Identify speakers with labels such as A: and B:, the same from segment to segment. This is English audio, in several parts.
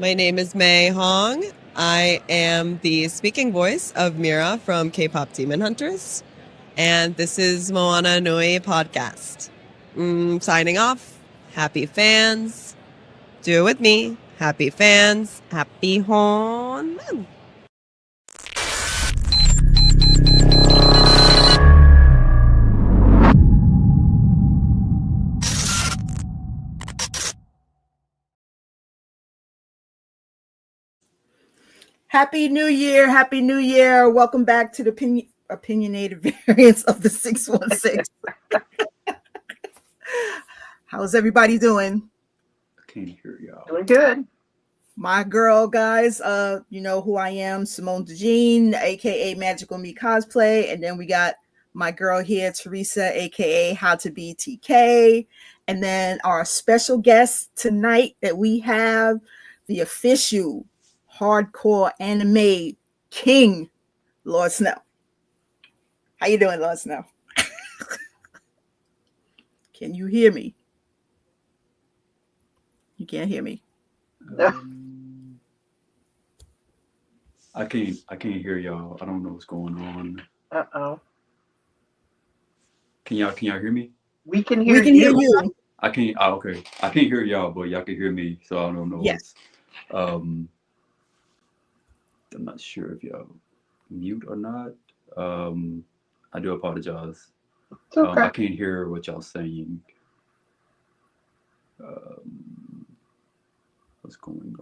A: My name is May Hong. I am the speaking voice of Mira from K-Pop Demon Hunters. And this is Moana Nui Podcast. Signing off. Happy fans. Do it with me. Happy fans. Happy Hon.
B: Happy New Year. Happy New Year. Welcome back to the Opinionated Variants of the 616. How's everybody doing?
C: I can't hear y'all.
D: Doing good.
B: My girl, guys, you know who I am, Simone Dejean, aka Magical Me Cosplay. And then we got my girl here, Teresa, aka How to Be TK. And then our special guest tonight that we have, the official hardcore anime king, Lord Snow. How you doing, Lord Snow? Can you hear me? You can't hear me.
C: I can't hear y'all. I don't know what's going on.
D: Uh-oh.
C: Can y'all hear me?
D: We can hear
B: We can hear you.
C: I can't. Okay. I can't hear y'all, but y'all can hear me. So I don't know.
B: Yes.
C: I'm not sure if y'all mute or not. I do apologize.
D: It's okay.
C: I can't hear what y'all saying. What's going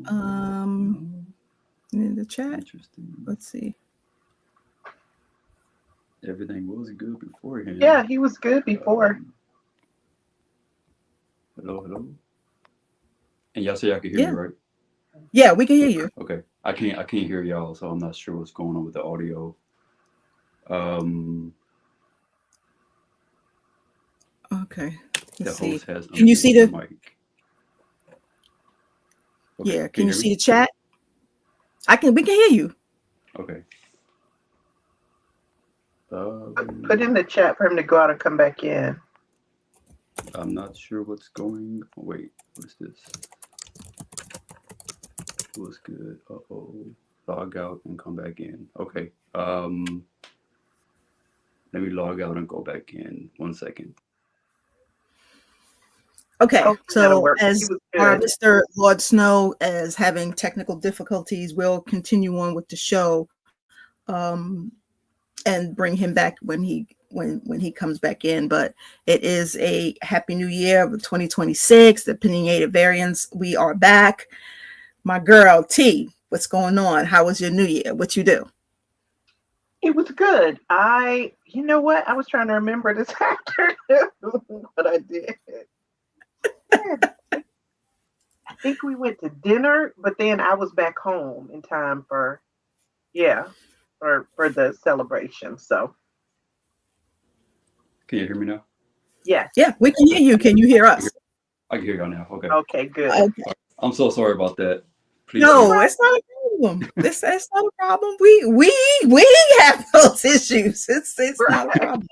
C: on?
B: In the chat.
C: Interesting.
B: Let's see.
C: Everything was good beforehand.
D: Yeah, he was good before.
C: Hello. And y'all say y'all can hear me, right?
B: Yeah, we can hear you.
C: Okay. I can't hear y'all, so I'm not sure what's going on with the audio.
B: Okay.
C: The
B: Let's see.
C: host has
B: Can you see the
C: mic. Okay.
B: Yeah, can you see the chat? We can hear you.
C: Okay.
D: Put in the chat for him to go out and come back in.
C: I'm not sure what's going. Wait, what's this? What's good? Log out and come back in. Okay. Let me log out and go back in. 1 second.
B: Okay,
D: Oh, that'll
B: so
D: work.
B: as
D: He was
B: our
D: good.
B: Mr. Lord Snow is having technical difficulties, we'll continue on with the show, and bring him back when he comes back in. But it is a happy new year of 2026, the Opinionated Variants. We are back. My girl T, what's going on? How was your new year? What you do?
D: It was good. You know what? I was trying to remember this afternoon what I did. I think we went to dinner, but then I was back home in time for the celebration. So
C: Can you hear me now?
D: yes.
B: Yeah, we can hear you. Can you hear us?
C: I can hear y'all now. Okay.
D: Okay, good.
B: Okay.
C: I'm so sorry about that. Please.
B: No, it's not a problem. It's not a problem. We have those issues. It's not a problem.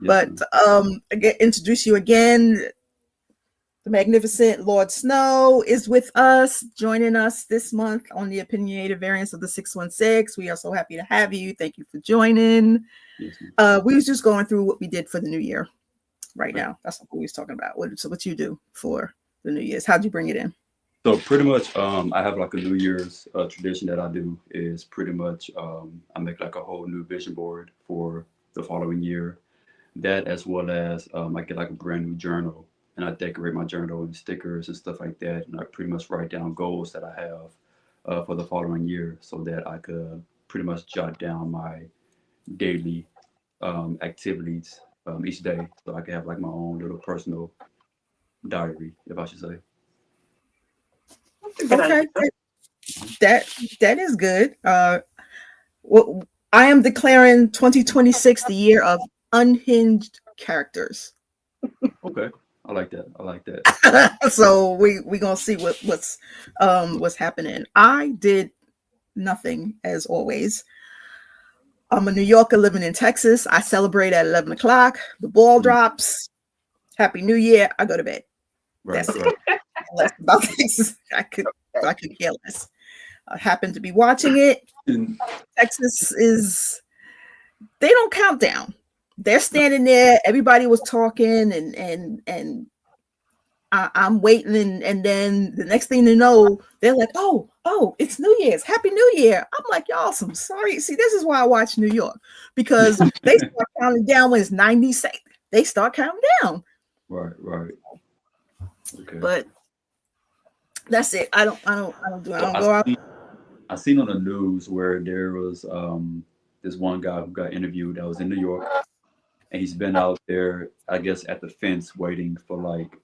C: Yes,
B: But again, introduce you again. The magnificent Lord Snow is with us, joining us this month on the Opinionated Variants of the 616. We are so happy to have you. Thank you for joining.
C: yes,
B: We was just going through what we did for the new year right now. That's what we was talking about. What you do for the New Year's? How'd you bring it in?
C: So pretty much, I have like a New Year's tradition that I do is pretty much I make like a whole new vision board for the following year. That as well as I get like a brand new journal and I decorate my journal and stickers and stuff like that. And I pretty much write down goals that I have for the following year so that I could pretty much jot down my daily activities each day. So I can have like my own little personal diary, if I should say.
B: Okay, that is good. Well, I am declaring 2026 the year of unhinged characters.
C: Okay, I like that.
B: So we gonna see what's happening. I did nothing as always. I'm a New Yorker living in Texas. I celebrate at 11 o'clock. The ball drops. Happy New Year. I go to bed.
C: Right,
B: That's
C: right.
B: it. That's about Texas. So I could care less. I happened to be watching it.
C: And
B: Texas is, they don't count down. They're standing there. Everybody was talking, and I'm waiting, and then the next thing you know, they're like, "Oh, it's New Year's! Happy New Year!" I'm like, "Y'all, some sorry." See, this is why I watch New York, because they start counting down when it's 90 seconds. They start counting down.
C: right. Okay.
B: But that's it. I don't go out.
C: I seen on the news where there was this one guy who got interviewed that was in New York, and he's been out there, I guess, at the fence waiting for like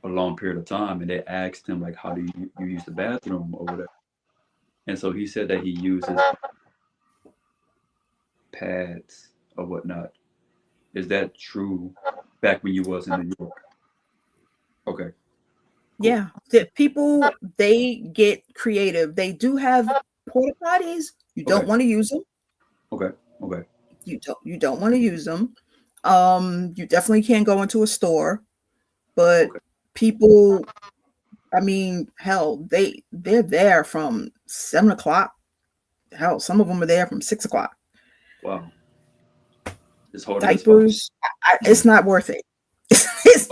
C: a long period of time, and they asked him like, how do you use the bathroom or whatever, and so he said that he uses pads or whatnot. Is that true back when you was in New York? Okay.
B: Yeah, the people, they get creative. They do have porta potties. You don't want to use them.
C: Okay.
B: You don't want to use them. You definitely can't go into a store, but people, I mean, hell, they're there from 7 o'clock. Hell, some of them are there from 6 o'clock.
C: Wow. It's hard.
B: Diapers, it's not worth it. It's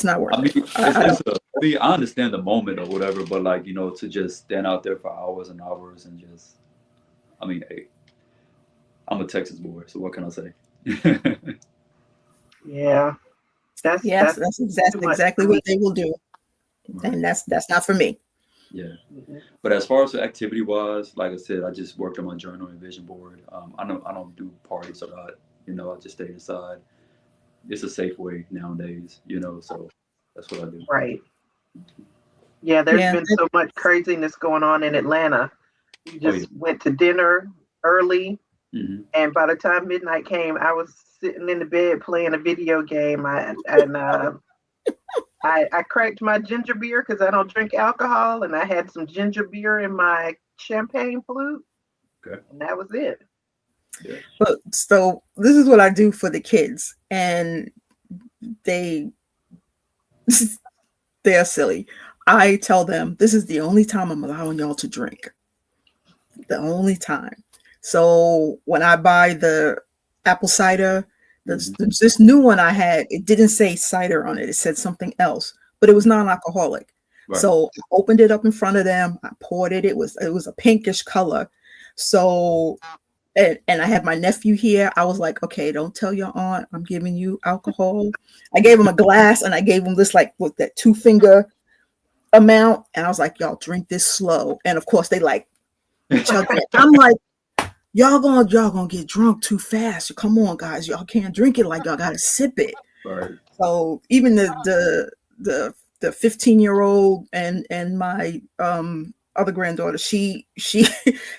B: not worth
C: it. I understand the moment or whatever, but like, to just stand out there for hours and hours and just, hey, I'm a Texas boy, so what can I say?
D: Yeah. That's
B: exactly what they will do. Right. And that's not for me.
C: Yeah. But as far as the activity wise, like I said, I just worked on my journal and vision board. I don't do parties a lot, I just stay inside. It's a safe way nowadays, so that's what I do.
D: Right. Yeah, there's been so much craziness going on in Atlanta. You just went to dinner early, and by the time midnight came, I was sitting in the bed playing a video game. I cracked my ginger beer because I don't drink alcohol, and I had some ginger beer in my champagne flute.
C: Okay.
D: And that was it.
C: Yeah.
B: But so this is what I do for the kids, and they're silly. I tell them this is the only time I'm allowing y'all to drink. The only time. So when I buy the apple cider, there's this new one I had. It didn't say cider on it. It said something else, but it was non-alcoholic. Right. So I opened it up in front of them. I poured it. It was a pinkish color. So. And I had my nephew here. I was like, okay, don't tell your aunt I'm giving you alcohol. I gave him a glass, and I gave him this like with that 2-finger amount. And I was like, y'all drink this slow. And of course they like chugged it. I'm like, y'all gonna get drunk too fast. Come on, guys. Y'all can't drink it like y'all gotta sip it.
C: Right.
B: So even the 15-year-old and my other granddaughter,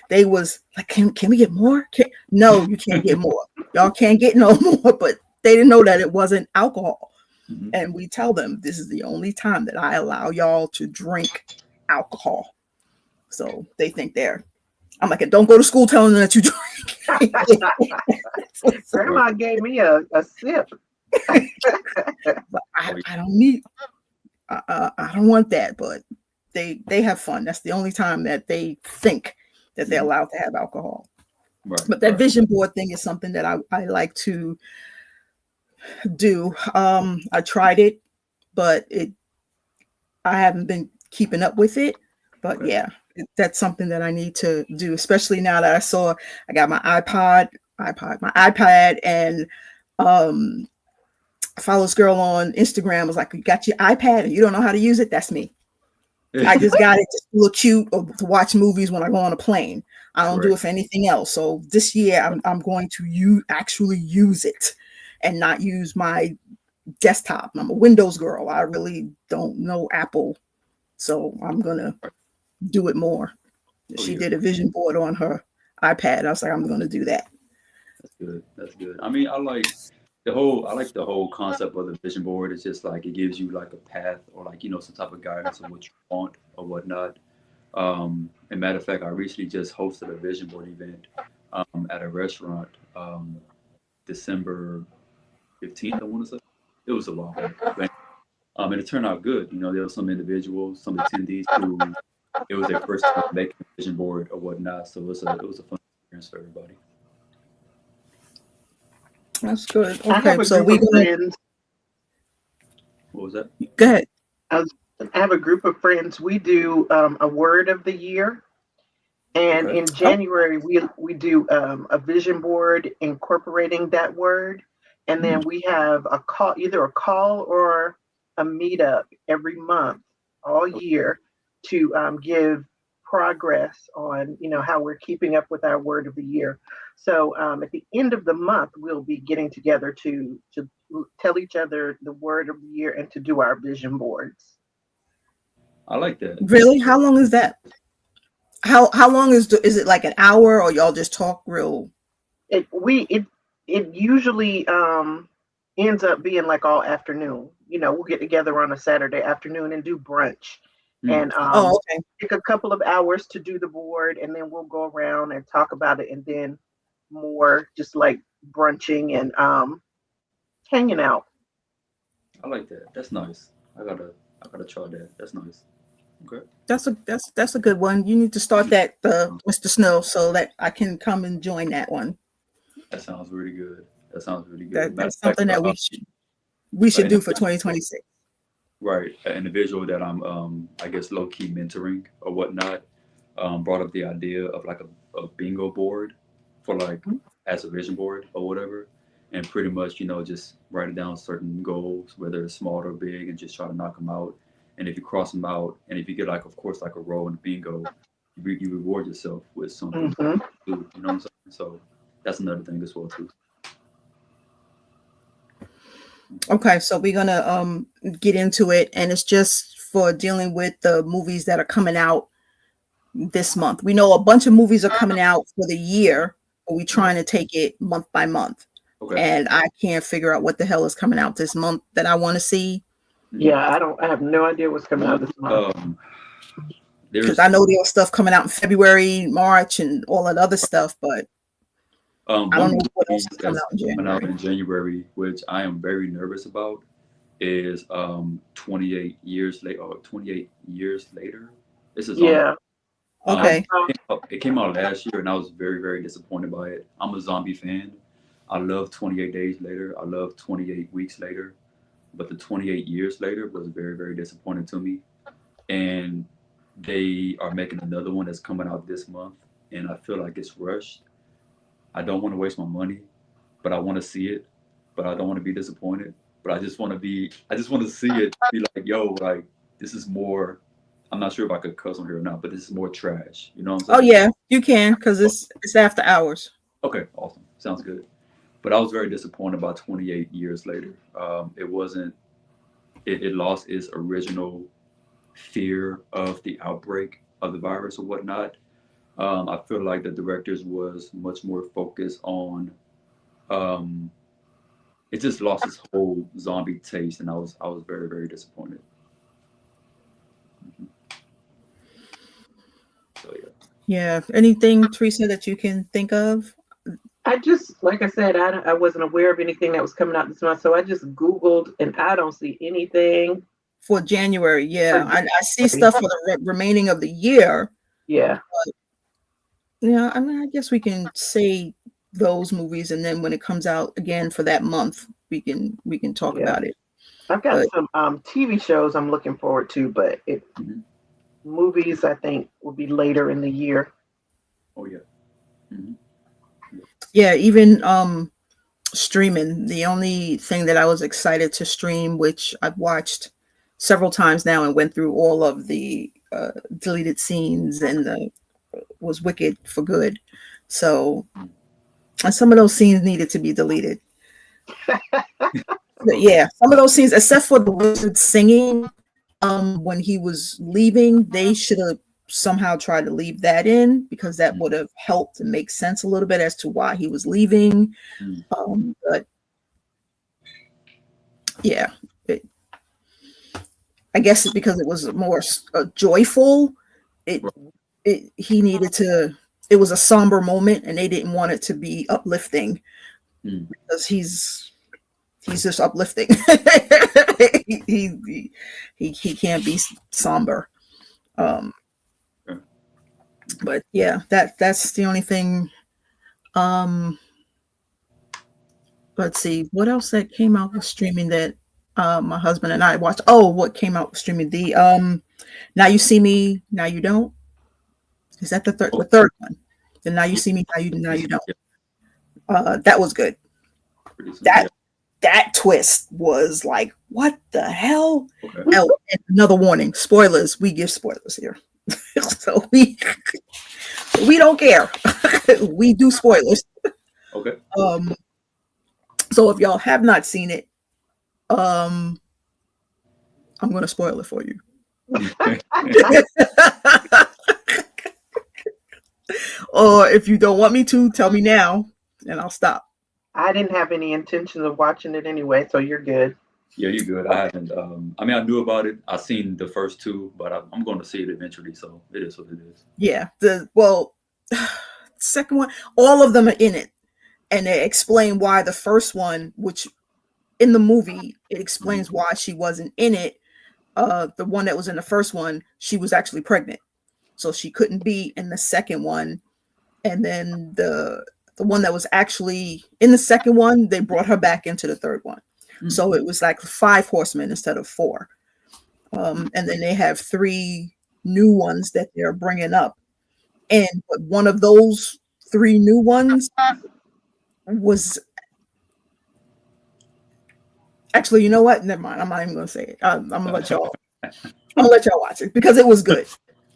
B: they was like, can we get more? No, you can't get more. Y'all can't get no more. But they didn't know that it wasn't alcohol. And we tell them this is the only time that I allow y'all to drink alcohol. So they think I'm like, don't go to school telling them that you drink.
D: Grandma gave me a sip.
B: But I don't need. I don't want that. But they have fun. That's the only time that they think that they're allowed to have alcohol. Right, but that vision board thing is something that I like to do. I tried it, but I haven't been keeping up with it. But that's something that I need to do, especially now that I got my iPad, and I follow this girl on Instagram. Was like, you got your iPad and you don't know how to use it? That's me. I just got it just to look cute or to watch movies when I go on a plane. I don't do it for anything else. So this year I'm going to actually use it and not use my desktop. I'm a Windows girl. I really don't know Apple. So I'm going to do it more. She did a vision board on her iPad. I was like, I'm going to do that.
C: That's good. I mean, I like the whole concept of the vision board. It's just like it gives you like a path or like, some type of guidance on what you want or whatnot. And matter of fact, I recently just hosted a vision board event at a restaurant December 15th, I want to say. It was a long time. And it turned out good. There were some individuals, some attendees who it was their first time making a vision board or whatnot. So it was a fun experience for everybody.
B: That's good.
D: I have
B: Okay,
D: a
B: so
D: group of friends.
C: What was that?
B: Go ahead.
D: I have a group of friends. We do a word of the year. And
C: Okay.
D: in January, we do a vision board incorporating that word. And then we have either a call or a meetup every month, all year, to give progress on, how we're keeping up with our word of the year. So at the end of the month, we'll be getting together to tell each other the word of the year and to do our vision boards.
C: I like that.
B: Really? How long is that? How long is it, like an hour, or y'all just talk real?
D: It usually ends up being like all afternoon. We'll get together on a Saturday afternoon and do brunch, and
B: okay.
D: take a couple of hours to do the board, and then we'll go around and talk about it, and then more just like brunching and hanging out.
C: I like that. That's nice. I gotta try that. That's nice. Okay.
B: That's a good one. You need to start that, Mr. Snow, so that I can come and join that one.
C: That sounds really good.
B: That's something that we should do for 2026.
C: Right. An individual that I'm I guess low key mentoring or whatnot brought up the idea of like a bingo board for like as a vision board or whatever, and pretty much just writing down certain goals, whether it's small or big, and just try to knock them out. And if you cross them out, and if you get like, of course, like a row in bingo, you reward yourself with something. You know what I'm saying? So that's another thing as well too.
B: Okay, so we're gonna get into it, and it's just for dealing with the movies that are coming out this month. We know a bunch of movies are coming out for the year, but we're trying to take it month by month.
C: Okay.
B: And I can't figure out what the hell is coming out this month that I want to see.
D: Yeah, I have no idea what's coming out this month.
B: Because I know there's stuff coming out in February, March, and all that other stuff, but I don't know what else is coming out in January.
C: Which I am very nervous about, is 28 years later. 28 years later. This is
B: okay.
C: It came out last year, and I was very, very disappointed by it. I'm a zombie fan. I love 28 Days Later. I love 28 Weeks Later. But the 28 years later was very, very disappointing to me. And they are making another one that's coming out this month, and I feel like it's rushed. I don't want to waste my money, but I want to see it. But I don't want to be disappointed. But I just want to see it, be like, yo, like, this is more. I'm not sure if I could cuss on here or not, but this is more trash. You know what I'm saying?
B: Oh yeah, you can, because it's after hours.
C: Okay, awesome. Sounds good. But I was very disappointed about 28 years later. It wasn't. It lost its original fear of the outbreak of the virus or whatnot. I feel like the directors was much more focused on. It just lost its whole zombie taste, and I was very, very disappointed. So yeah.
B: Yeah. Anything, Teresa, that you can think of?
D: I just, like I said, I wasn't aware of anything that was coming out this month, so I just Googled, and I don't see anything
B: for January. Yeah, I see stuff for the remaining of the year.
D: Yeah.
B: Yeah, I mean, I guess we can say those movies, and then when it comes out again for that month, we can talk about it.
D: I've got some TV shows I'm looking forward to, but movies I think will be later in the year.
C: Oh yeah. Mm-hmm.
B: Yeah, even streaming. The only thing that I was excited to stream, which I've watched several times now and went through all of the deleted scenes, and was Wicked for Good. So some of those scenes needed to be deleted. But yeah, some of those scenes, except for the wizard singing when he was leaving, they should have somehow tried to leave that in, because that would have helped and make sense a little bit as to why he was leaving. But yeah, I guess it's because it was more joyful. He needed to. It was a somber moment, and they didn't want it to be uplifting because he's he's just uplifting. he can't be somber. But yeah, that's the only thing. Let's see what else that came out with streaming that my husband and I watched. Oh, what came out with streaming? The Now You See Me, Now You Don't. Is that the third one? The Now You See Me, Now You Don't. That was good. That twist was like, what the hell? Okay. Oh, and another warning: spoilers. We give spoilers here, so we don't care. We do spoilers.
C: Okay.
B: So if y'all have not seen it, I'm going to spoil it for you. Or if you don't want me to, tell me now, and I'll stop.
D: I didn't have any intention of watching it anyway, so you're good.
C: Yeah, you're good. I haven't. I mean, I knew about it. I've seen the first two, but I'm going to see it eventually. So it is what it is.
B: Yeah. Second one, all of them are in it, and they explain why the first one, which in the movie it explains why she wasn't in it. The one that was in the first one, she was actually pregnant, so she couldn't be in the second one. And then the one that was actually in the second one, they brought her back into the third one. So it was like 5 horsemen instead of 4. And then they have 3 new ones that they're bringing up. And but one of those 3 new ones was actually, you know what? Never mind. I'm not even going to say it. I'm going to let y'all watch it because it was good.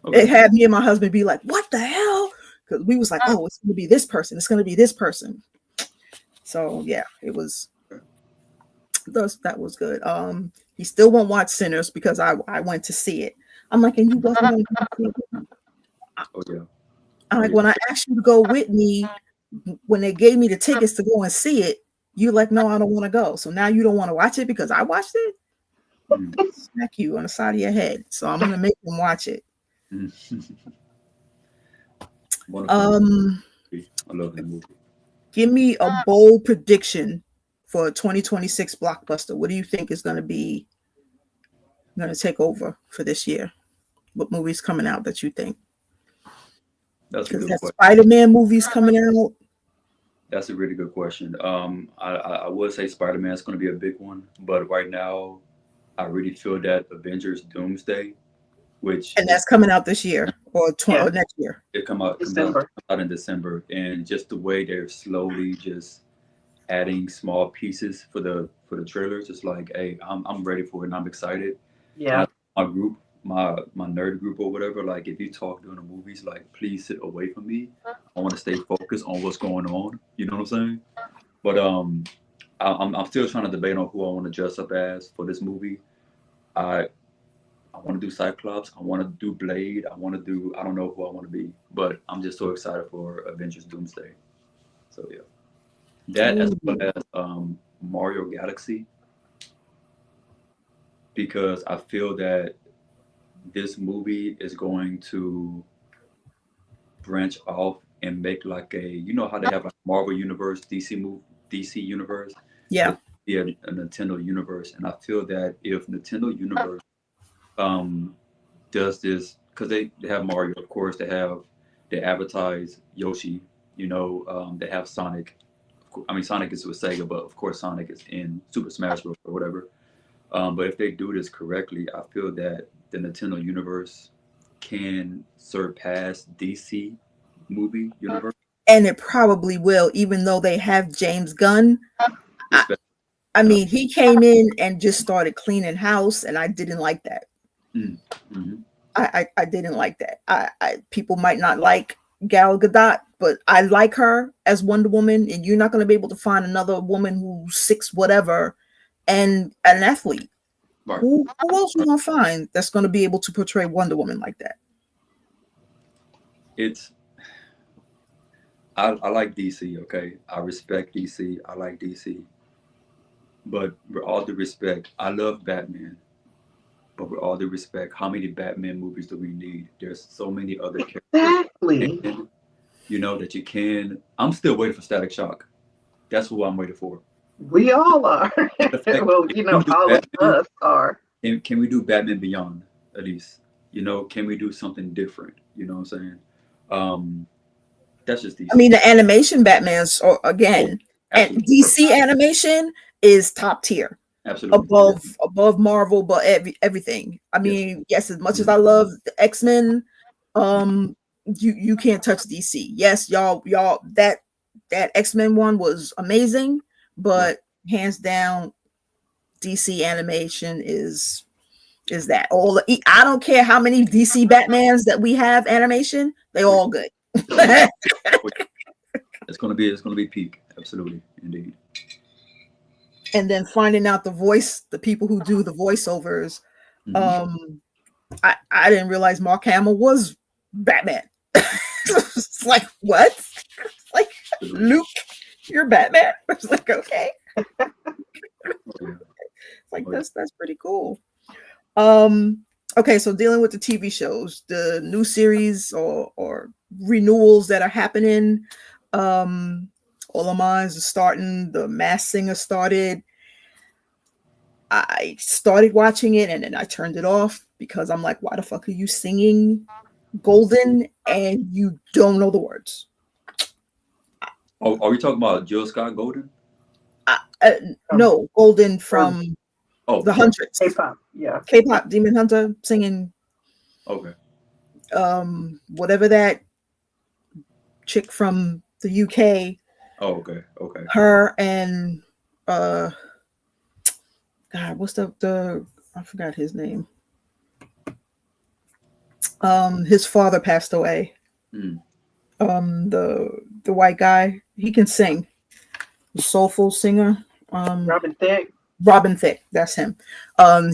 B: Okay. It had me and my husband be like, what the hell? Because we was like, oh, it's going to be this person. It's going to be this person. So yeah, it was. That was good. He still won't watch Sinners because I went to see it. I'm like, and you wasn't going to see it.
C: Oh yeah.
B: I'm like, when I asked you to go with me, when they gave me the tickets to go and see it, you like, no, I don't want to go. So now you don't want to watch it because I watched it. Smack you on the side of your head. So I'm gonna make them watch it.
C: I love that movie.
B: Give me a bold prediction for a 2026 blockbuster. What do you think is going to take over for this year? What movies coming out that you think? Because that Spider-Man movies coming out.
C: That's a really good question. I would say Spider-Man is going to be a big one, but right now, I really feel that Avengers Doomsday, and
B: that's coming out this year or next year.
C: It comes out in December, and just the way they're slowly just adding small pieces for the trailers, it's like, hey, I'm ready for it and I'm excited.
D: Yeah.
C: My group, my nerd group or whatever, like if you talk during the movies, like please sit away from me. I want to stay focused on what's going on. You know what I'm saying? But I'm still trying to debate on who I want to dress up as for this movie. I want to do Cyclops. I want to do Blade. I don't know who I want to be, but I'm just so excited for Avengers Doomsday. So yeah, that as well as Mario Galaxy, because I feel that this movie is going to branch off and make like you know how they have like Marvel Universe, DC Universe.
B: Yeah.
C: Yeah, a Nintendo Universe, and I feel that if Nintendo Universe does this, because they have Mario, of course, they advertise Yoshi, you know, they have Sonic. I mean, Sonic is with Sega, but of course Sonic is in Super Smash Bros. Or whatever. But if they do this correctly, I feel that the Nintendo Universe can surpass DC movie universe.
B: And it probably will, even though they have James Gunn. I mean, he came in and just started cleaning house, and I didn't like that.
C: Mm-hmm.
B: I didn't like that. People might not like Gal Gadot, but I like her as Wonder Woman, and you're not going to be able to find another woman who's 6 whatever and an athlete.
C: Right.
B: Who else you going to find that's going to be able to portray Wonder Woman like that?
C: I like DC, okay? I respect DC. I like DC. But with all due respect, I love Batman. But with all due respect, how many Batman movies do we need? There's so many other characters.
D: Exactly.
C: You know, that you can. I'm still waiting for Static Shock. That's who I'm waiting for.
D: We all are. Well, you know, all of us are.
C: And can we do Batman Beyond at least? You know, can we do something different? You know what I'm saying? That's just DC.
B: I mean, the animation Batman's again, and DC animation is top tier.
C: Absolutely.
B: Above Marvel, but everything. I mean, yes, as much as I love the X-Men, you can't touch DC. Yes, y'all that X-Men one was amazing, but hands down, DC animation is that all I don't care how many DC Batmans that we have animation, they all good.
C: It's gonna be peak. Absolutely, indeed.
B: And then finding out the people who do the voiceovers. I didn't realize Mark Hamill was Batman. It's like, what? It's like, Luke, you're Batman? It's like, okay. It's like, that's pretty cool. Okay, so dealing with the TV shows, the new series or renewals that are happening. All of mine is starting. The Masked Singer started. I started watching it and then I turned it off because I'm like, why the fuck are you singing Golden and you don't know the words?
C: Oh, are we talking about Jill Scott Golden?
B: No, Golden from the Hundreds.
D: K-pop, yeah.
B: K-pop Demon Hunter singing.
C: Okay.
B: Whatever that chick from the UK.
C: Oh, okay.
B: Her and God, what's the I forgot his name. His father passed away. The white guy, he can sing. The soulful singer. Robin Thicke, that's him.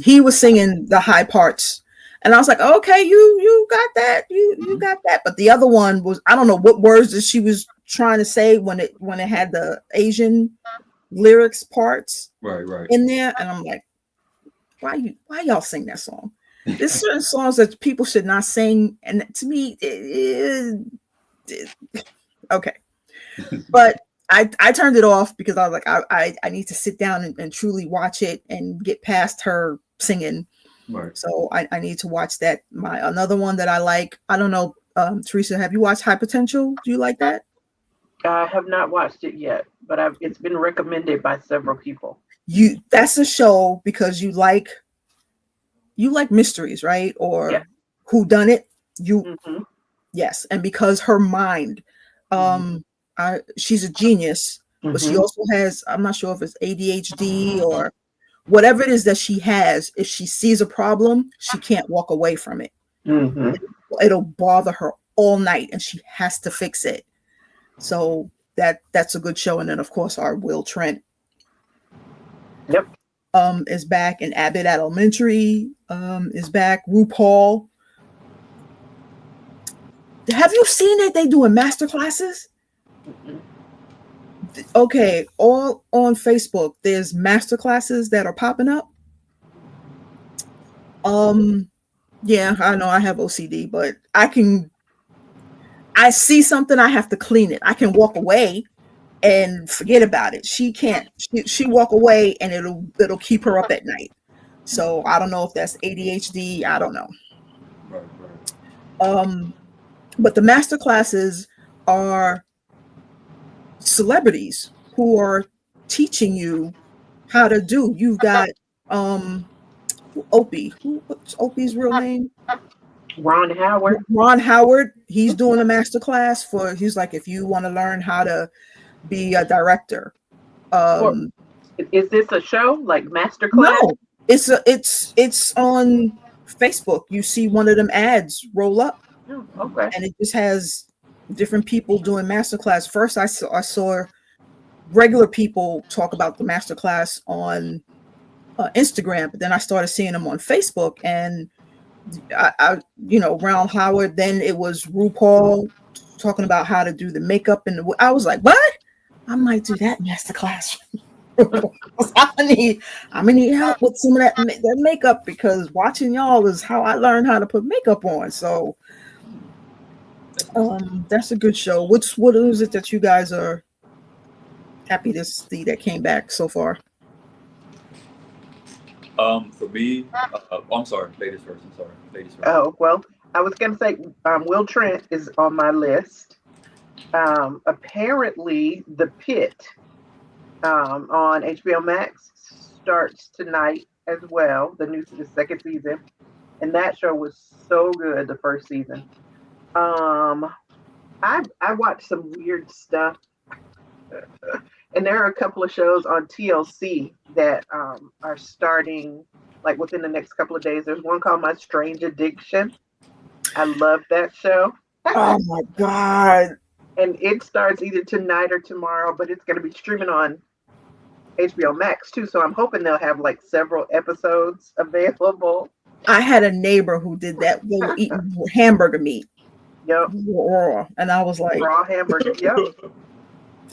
B: He was singing the high parts. And I was like, okay, you got that. You got that. But the other one was, I don't know what words that she was trying to say when it had the Asian lyrics parts
C: right
B: in there. And I'm like, why y'all sing that song? There's certain songs that people should not sing. And to me, okay. But I turned it off because I was like, I need to sit down and truly watch it and get past her singing.
C: Right.
B: So I need to watch that. Another one that I like, I don't know, Teresa, have you watched High Potential? Do you like that?
D: I have not watched it yet, but it's been recommended by several people.
B: That's a show because you like mysteries, right? Or who done it? Yes, and because her mind, she's a genius, but she also has, I'm not sure if it's ADHD or whatever it is that she has. If she sees a problem, she can't walk away from it. It'll bother her all night and she has to fix it. So that's a good show. And then of course our Will Trent is back, and Abbott Elementary is back. RuPaul. Have you seen that they doing master classes? Okay, all on Facebook, there's master classes that are popping up. Yeah, I know I have OCD, but I see something, I have to clean it. I can walk away and forget about it. She can't. She walk away and it'll keep her up at night. So I don't know if that's ADHD. I don't know.
C: Right.
B: But the master classes are celebrities who are teaching you how to do. You've got Opie. What's Opie's real name?
D: Ron
B: Howard. He's doing a master class he's like, if you want to learn how to be a director.
D: Is this a show like master class?
B: No, it's on Facebook. You see one of them ads roll up.
D: Oh, okay.
B: And it just has different people doing masterclass. First, I saw regular people talk about the masterclass on Instagram, but then I started seeing them on Facebook. And I Ron Howard. Then it was RuPaul talking about how to do the makeup, and I was like, what? I might do that masterclass. I'm gonna need help with some of that makeup, because watching y'all is how I learned how to put makeup on. So that's a good show. What is it that you guys happy to see that came back so far.
C: For me, I'm sorry, ladies first. I'm sorry, ladies first.
D: Oh, well, I was going to say Will Trent is on my list. Apparently, The Pit on HBO Max starts tonight as well. The second season, and that show was so good. The first season. I watched some weird stuff, and there are a couple of shows on TLC that are starting like within the next couple of days. There's one called My Strange Addiction. I love that show.
B: Oh my God.
D: And it starts either tonight or tomorrow, but it's going to be streaming on HBO Max too. So I'm hoping they'll have like several episodes available.
B: I had a neighbor who did that. They were eating hamburger meat.
D: Yep.
B: Raw. And I was like,
D: raw hamburger. Yep.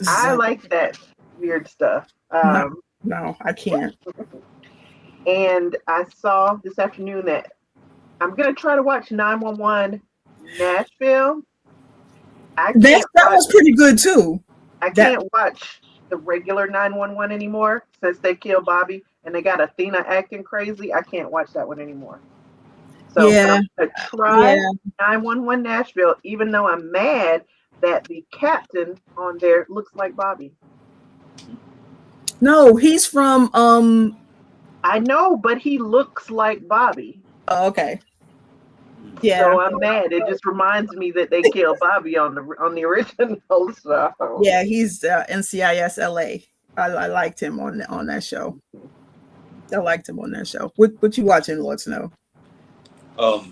D: I like that weird stuff.
B: No, I can't.
D: And I saw this afternoon that I'm going to try to watch 911 Nashville.
B: That was pretty good too.
D: I can't watch the regular 911 anymore since they killed Bobby and they got Athena acting crazy. I can't watch that one anymore. So I'm going to try 911 Nashville, even though I'm mad that the captain on there looks like Bobby.
B: No, he's from
D: I know, but he looks like Bobby.
B: Oh, okay. Yeah.
D: So I'm mad. It just reminds me that they killed Bobby on the original show.
B: Yeah, he's NCIS LA. I liked him on that show. I liked him on that show. What you watching, Lord Snow?
C: I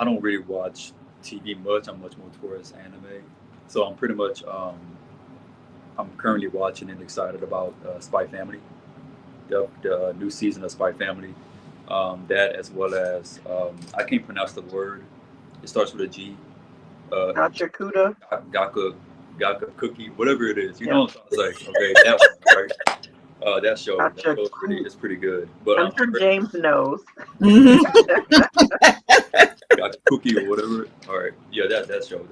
C: don't really watch TV much. I'm much more towards anime. So I'm pretty much I'm currently watching and excited about Spy Family, the new season of Spy Family. That as well as I can't pronounce the word. It starts with a G.
D: Gachakuda.
C: Gaka cookie, whatever it is. You know what I'm trying to say? Okay, that one, right? That show is pretty good. But
D: I'm sure James knows.
C: Got cookie or whatever. All right, yeah, that show.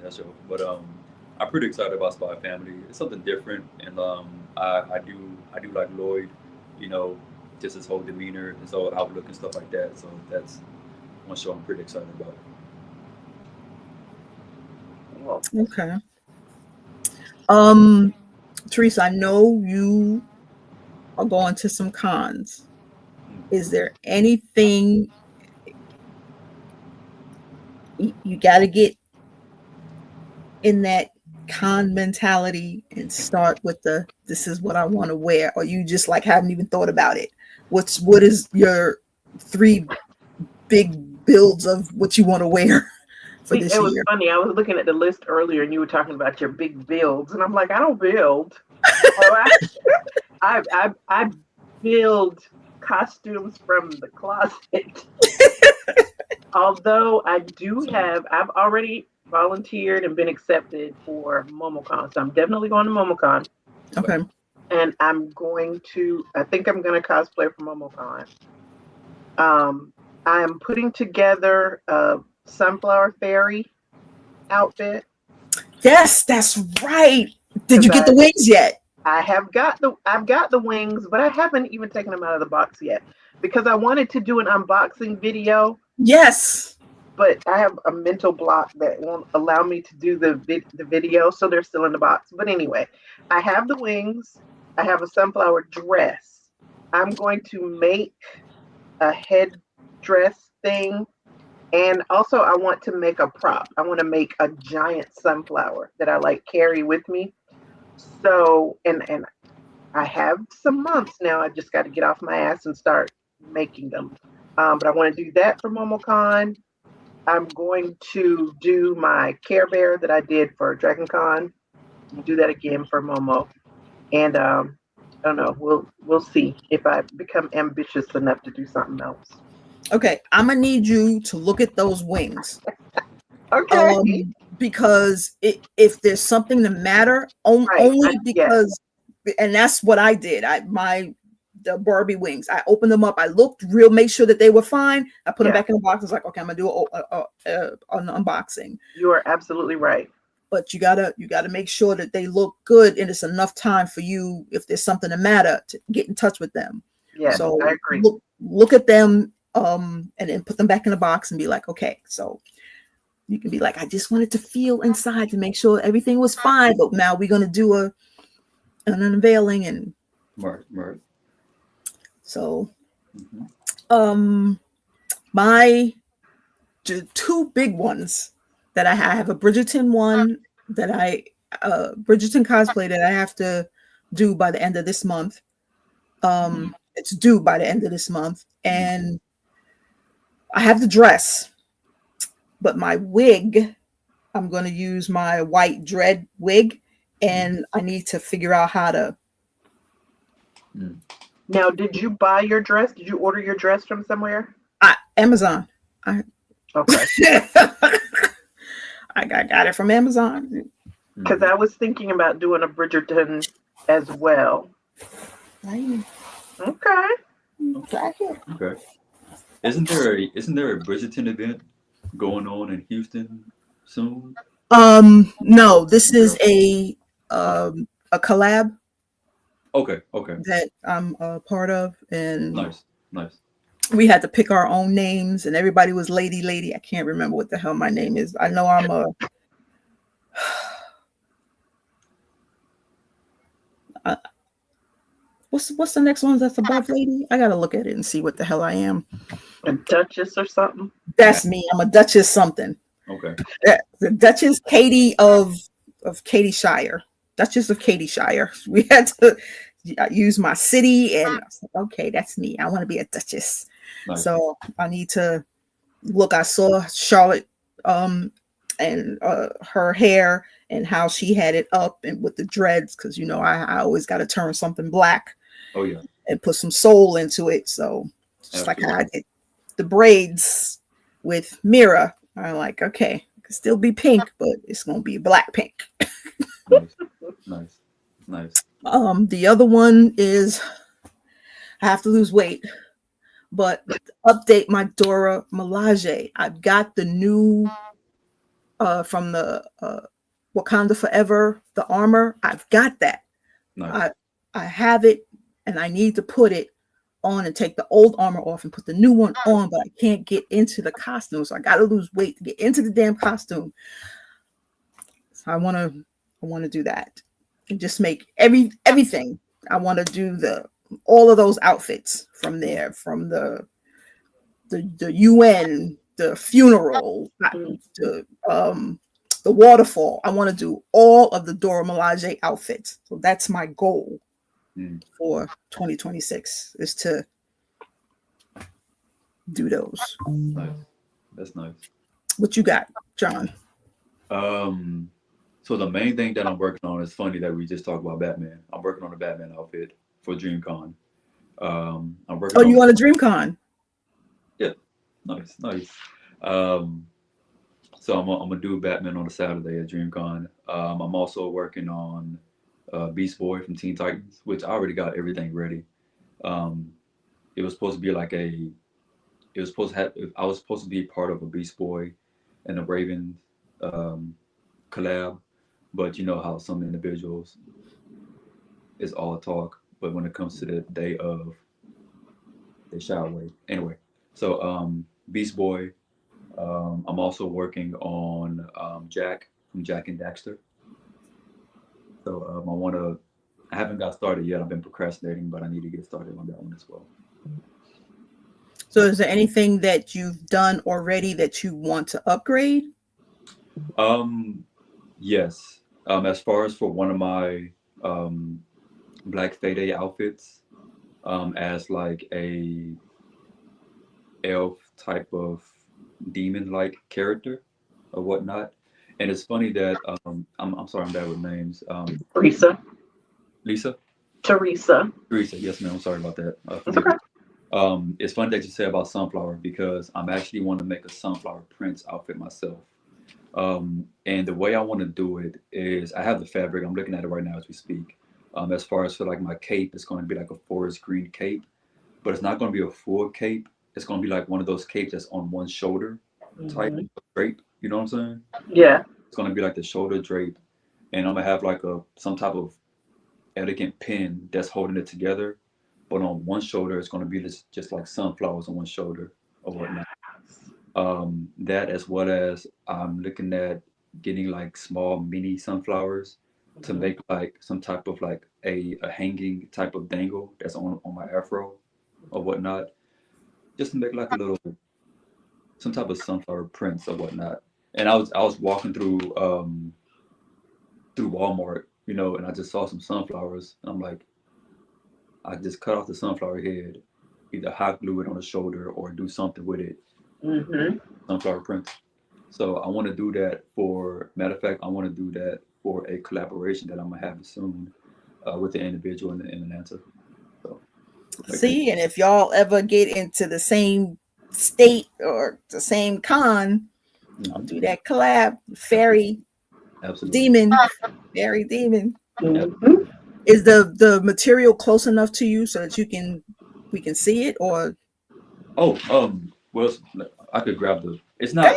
C: But I'm pretty excited about Spy Family. It's something different, and I do like Lloyd. You know, just his whole demeanor, his whole outlook and stuff like that. So that's one show I'm pretty excited about.
B: Okay. Teresa, I know you are going to some cons. Is there anything you got to get in that con mentality and start with this is what I want to wear, or you just like haven't even thought about it? What is your 3 big builds of what you want to wear for this year?
D: It was funny. I was looking at the list earlier, and you were talking about your big builds, and I'm like, I don't build. I build costumes from the closet. Although I've already volunteered and been accepted for MomoCon, so I'm definitely going to MomoCon.
B: Okay.
D: And I think I'm going to cosplay for MomoCon. I am putting together a Sunflower Fairy outfit.
B: Yes, that's right. Did you get the wings yet?
D: I've got the wings, but I haven't even taken them out of the box yet because I wanted to do an unboxing video.
B: Yes.
D: But I have a mental block that won't allow me to do the video, so they're still in the box. But anyway, I have the wings. I have a sunflower dress. I'm going to make a headdress thing. And also I want to make a prop. I want to make a giant sunflower that I carry with me. So, and I have some months now. I just got to get off my ass and start making them. But I want to do that for MomoCon. I'm going to do my Care Bear that I did for DragonCon. I'll do that again for Momo. And I don't know. We'll see if I become ambitious enough to do something else.
B: Okay, I'm gonna need you to look at those wings.
D: Okay.
B: Because if there's something to matter, only because, and that's what I did. The Barbie wings. I opened them up. I looked made sure that they were fine. I put them back in the box. I was like, okay, I'm gonna do an unboxing.
D: You are absolutely right.
B: but you gotta make sure that they look good and it's enough time for you, if there's something to matter, to get in touch with them.
D: Yeah,
B: so
D: I agree.
B: Look at them and then put them back in the box and be like, okay, so you can be like, I just wanted to feel inside to make sure everything was fine, but now we're going to do an unveiling. And
C: right.
B: So my two big ones that I have a Bridgerton one that Bridgerton cosplay that I have to do by the end of this month. It's due by the end of this month, and I have the dress, but my wig, I'm going to use my white dread wig, and I need to figure out how to.
D: Now, did you buy your dress? Did you order your dress from somewhere?
B: Amazon.
D: Okay.
B: I got it from Amazon.
D: Because I was thinking about doing a Bridgerton as well.
B: Right.
D: Okay.
C: Isn't there a Bridgerton event going on in Houston soon?
B: No, this is a collab.
C: Okay.
B: That I'm a part of, and
C: nice.
B: We had to pick our own names, and everybody was lady. I can't remember what the hell my name is. I know I'm a. What's the next one that's above lady? I gotta look at it and see what the hell I am.
D: A duchess or something?
B: That's me. I'm a duchess something.
C: Okay.
B: The Duchess Katie of Katie Shire. Duchess of Katie Shire. We had to use my city, and I was like, okay, that's me. I want to be a duchess. Nice. So I need to look. I saw Charlotte and her hair and how she had it up and with the dreads, because I always got to turn something black.
C: Oh yeah.
B: And put some soul into it. So just like how I did the braids with Mira, I'm like, okay, it can still be pink, but it's gonna be black pink.
C: Nice.
B: The other one is I have to lose weight, but update my Dora Milaje. I've got the new from the Wakanda Forever, the armor. I've got that. Nice. I have it, and I need to put it on and take the old armor off and put the new one on, but I can't get into the costume, so I got to lose weight to get into the damn costume. So I want to do that and just make everything. I want to do all of those outfits from there, from the UN, the funeral, the waterfall. I want to do all of the Dora Milaje outfits. So that's my goal for 2026, is to do those.
C: Nice. That's nice.
B: What you got, John?
C: So the main thing that I'm working on is funny that we just talked about Batman. I'm working on a Batman outfit for DreamCon. I'm working.
B: Oh, you want a DreamCon?
C: Yeah, nice. So I'm gonna do Batman on a Saturday at DreamCon. I'm also working on Beast Boy from Teen Titans, which I already got everything ready. It was supposed to be I was supposed to be part of a Beast Boy and the Ravens collab, but you know how some individuals is all talk, but when it comes to the day of, they shy away. Anyway, so Beast Boy. I'm also working on Jack from Jack and Daxter. So I haven't got started yet. I've been procrastinating, but I need to get started on that one as well.
B: So is there anything that you've done already that you want to upgrade?
C: Yes. As far as for one of my Black Fade outfits, as like a elf type of demon-like character or whatnot. And it's funny that I'm sorry, I'm bad with names.
D: Teresa.
C: Lisa?
D: Teresa.
C: Yes, ma'am. I'm sorry about that.
D: It's okay.
C: It's funny that you say about Sunflower, because I'm actually want to make a Sunflower Prince outfit myself. And the way I want to do it is I have the fabric. I'm looking at it right now as we speak. As far as for like my cape, it's going to be like a forest green cape, but it's not going to be a full cape. It's going to be like one of those capes that's on one shoulder type of drape. You know what I'm saying?
D: Yeah.
C: It's gonna be like the shoulder drape, and I'm gonna have like some type of elegant pin that's holding it together. But on one shoulder, it's gonna be just like sunflowers on one shoulder or whatnot. That as well as I'm looking at getting like small mini sunflowers to make like some type of like a hanging type of dangle that's on my afro or whatnot, just to make like a little some type of sunflower prints or whatnot. And I was walking through Walmart, and I just saw some sunflowers, and I'm like, I just cut off the sunflower head, either hot glue it on the shoulder or do something with it. Sunflower prints. So I want to do that matter of fact, I want to do that for a collaboration that I'm gonna have soon with the individual in Atlanta. So,
B: see, and if y'all ever get into the same state or the same con, I'll do that collab. Fairy
C: absolutely.
B: Demon. Fairy Demon. Is the material close enough to you so that we can see it, or
C: well, I could grab it's not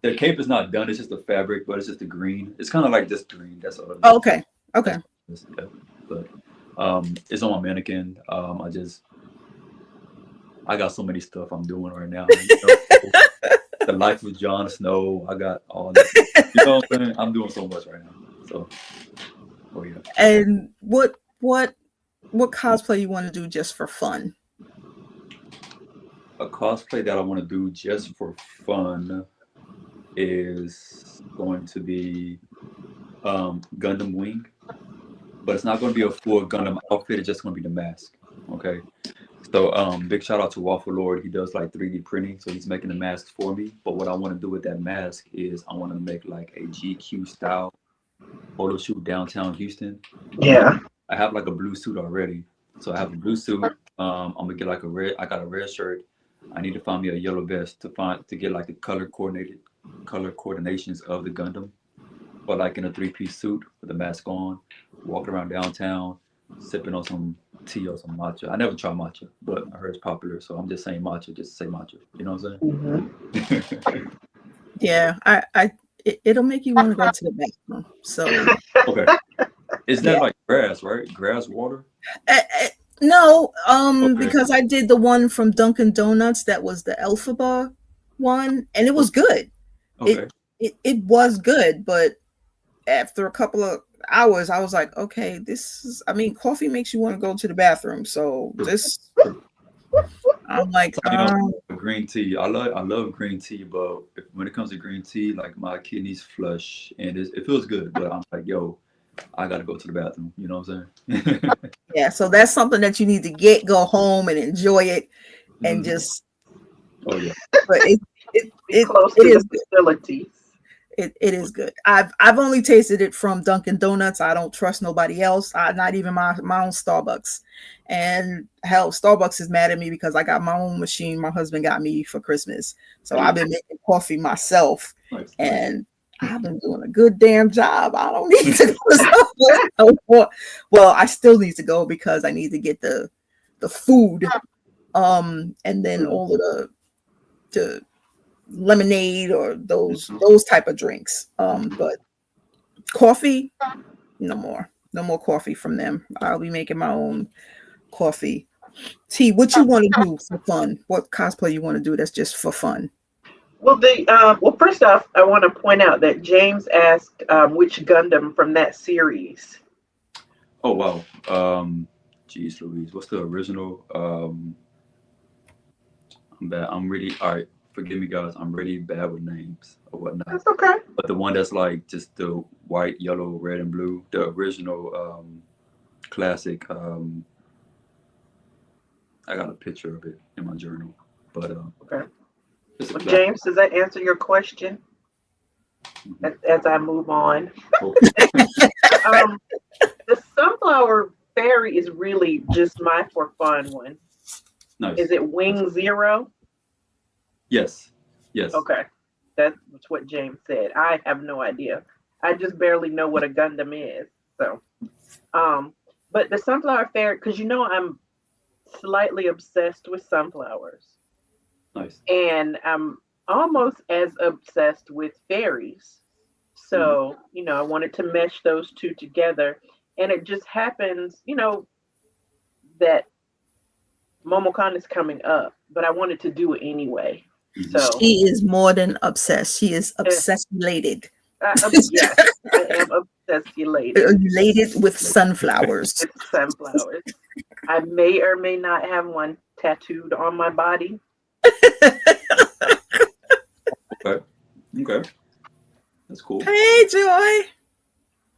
C: the cape is not done, it's just the fabric, but it's just the green. It's kind of like this green. That's all.
B: Oh, okay.
C: But it's on my mannequin. I got so many stuff I'm doing right now. The life of Jon Snow. I got all that. You know what I'm saying? I'm doing so much right now. So, yeah.
B: And what cosplay you want to do just for fun?
C: A cosplay that I want to do just for fun is going to be Gundam Wing, but it's not going to be a full Gundam outfit. It's just going to be the mask. Okay. So big shout out to Waffle Lord. He does like 3D printing, so he's making the mask for me. But what I want to do with that mask is I want to make like a GQ style photo shoot downtown Houston.
D: Yeah.
C: I have like a blue suit already. So I have a blue suit. I'm gonna get like I got a red shirt. I need to find me a yellow vest to get like the color coordinations of the Gundam. But like in a 3-piece suit with a mask on, walking around downtown, sipping on some tea or some matcha. I never tried matcha, but I heard it's popular, so I'm just saying matcha just to say matcha. You know what I'm saying?
B: Yeah, it'll make you want to go to the bathroom. So
C: okay, is that like grass, right? Grass water?
B: No, because I did the one from Dunkin' Donuts that was the Elphaba one, and it was good.
C: Okay.
B: It was good, but after a couple of hours, I was like, okay, coffee makes you want to go to the bathroom. So this, I'm like,
C: green tea. I love green tea, but when it comes to green tea, like my kidneys flush and it feels good, but I'm like, yo, I gotta go to the bathroom. You know what I'm saying?
B: Yeah. So that's something that you need to go home and enjoy it, and just.
C: Oh yeah.
B: But it
D: close to the facilities.
B: It is good. I've only tasted it from Dunkin' Donuts. I don't trust nobody else. Not even my own Starbucks. And hell, Starbucks is mad at me because I got my own machine my husband got me for Christmas. So I've been making coffee myself.
C: Nice.
B: And I've been doing a good damn job. I don't need to go to Starbucks no more. Well, I still need to go because I need to get the food. And then all of the lemonade or those type of drinks. But coffee, no more coffee from them. I'll be making my own coffee. T, what you want to do for fun? What cosplay you want to do that's just for fun?
D: Well, first off, I want to point out that James asked which Gundam from that series.
C: Oh wow. Geez Louise, what's the original? I'm bad. I'm really all right. Forgive me, guys. I'm really bad with names or whatnot.
D: That's okay.
C: But the one that's like just the white, yellow, red, and blue, the original classic. I got a picture of it in my journal. But
D: okay. Well, James, does that answer your question? As I move on.
C: Okay.
D: The sunflower fairy is really just my for fun one.
C: Nice.
D: Is it Wing Zero?
C: Yes.
D: Okay. That's what James said. I have no idea. I just barely know what a Gundam is. So, but the sunflower fairy, because I'm slightly obsessed with sunflowers.
C: Nice.
D: And I'm almost as obsessed with fairies. So, I wanted to mesh those two together. And it just happens, that MomoCon is coming up, but I wanted to do it anyway. So
B: she is more than obsessed. She is obsessed-lated.
D: Yes, I am obsessed-lated.
B: Elated with sunflowers.
D: With sunflowers. I may or may not have one tattooed on my body.
C: Okay. That's cool.
B: Hey, Joy.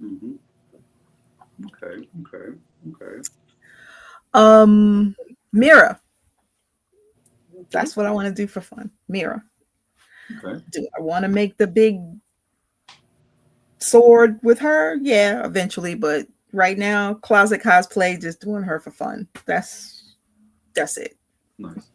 C: Mm-hmm. Okay.
B: Mira. That's what I want to do for fun. Mira.
C: Okay.
B: Do I want to make the big sword with her? Yeah, eventually. But right now, closet cosplay, just doing her for fun. That's it.
C: Nice.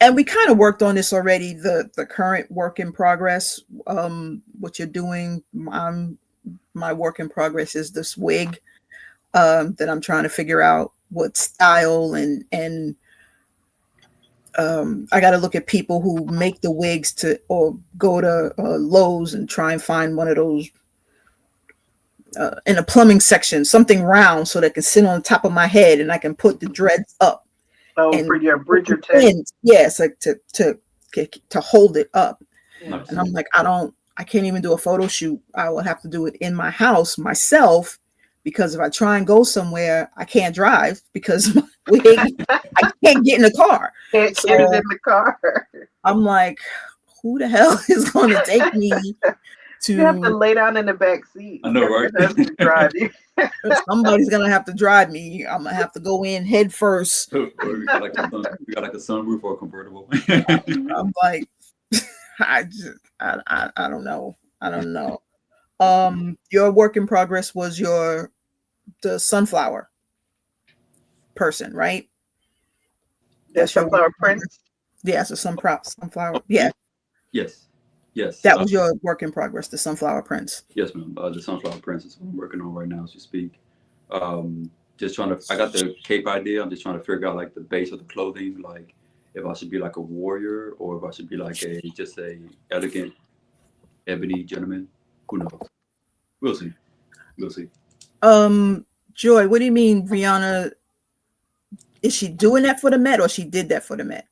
B: And we kind of worked on this already, the current work in progress. What you're doing, my work in progress is this wig that I'm trying to figure out what style and I got to look at people who make the wigs or go to Lowe's and try and find one of those in a plumbing section, something round so that can sit on the top of my head and I can put the dreads up.
D: Oh, and for your Bridgerton.
B: Yes, like to hold it up.
C: Nice.
B: And I'm like, I can't even do a photo shoot. I will have to do it in my house myself, because if I try and go somewhere, I can't drive because I can't get in the car.
D: Can't get it in the car.
B: I'm like, who the hell is going to take me to?
D: You have to lay down in the back seat.
C: I know, right?
D: Drive you.
B: Somebody's gonna have to drive me. I'm gonna have to go in head first.
C: We got like a sunroof or a convertible.
B: I'm like, I don't know. Your work in progress was the sunflower person, right?
D: That's sunflower prince.
B: Yeah, so sunflower. Yeah.
C: Yes.
B: That was your work in progress, the sunflower prince.
C: Yes, ma'am. The sunflower prince is what I'm working on right now as we speak. Just trying to. I got the cape idea. I'm just trying to figure out like the base of the clothing, like if I should be like a warrior or if I should be like just a elegant ebony gentleman. Who knows? We'll see.
B: Joy, what do you mean, Rihanna? Is she doing that for the Met, or she did that for the Met?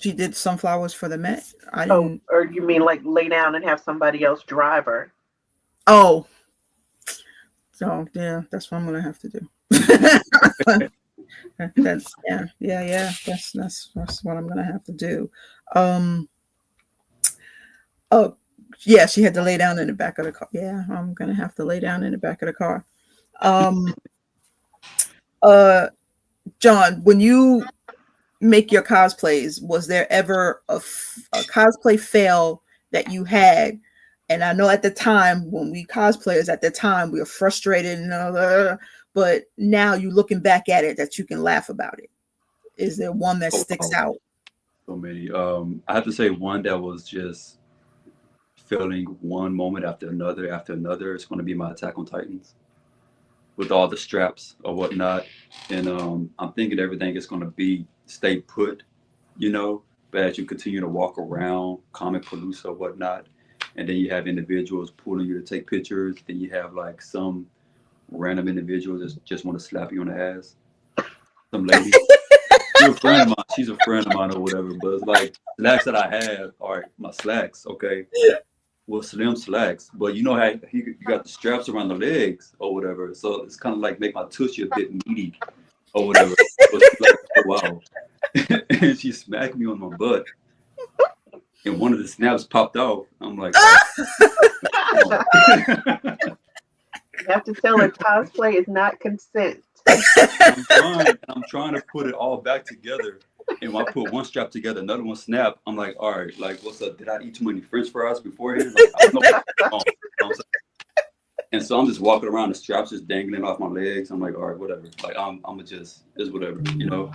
B: She did sunflowers for the Met. I didn't.
D: Oh, or you mean like lay down and have somebody else drive her?
B: Oh, so yeah, that's what I'm gonna have to do. That's yeah. That's what I'm gonna have to do. Oh yeah, she had to lay down in the back of the car. Yeah, I'm gonna have to lay down in the back of the car. John, when you make your cosplays, was there ever a cosplay fail that you had? And I know at the time when we cosplayers, at the time we were frustrated and but now you looking back at it that you can laugh about it. Is there one that sticks out?
C: So many. I have to say one that was just filling one moment after another. It's going to be my Attack on Titans with all the straps or whatnot. And I'm thinking everything is going to stay put, but as you continue to walk around, comic Palooza or whatnot, and then you have individuals pulling you to take pictures. Then you have like some random individuals that just want to slap you on the ass. Some lady. She's a friend of mine or whatever, but it's like slacks that I have are my slacks, okay? Well, slim slacks, but you know how you got the straps around the legs or whatever, so it's kind of like make my tushy a bit meaty or whatever. But she's like, oh, wow. And she smacked me on my butt, and one of the snaps popped off. I'm like, oh.
D: You have to tell her cosplay is not consent.
C: I'm trying to put it all back together. And when I put one strap together, another one snap, I'm like, all right, like, what's up? Did I eat too many French fries beforehand? Like, I don't know what's wrong. And so I'm just walking around, the straps just dangling off my legs. I'm like, all right, whatever. Like, I'm it's whatever, So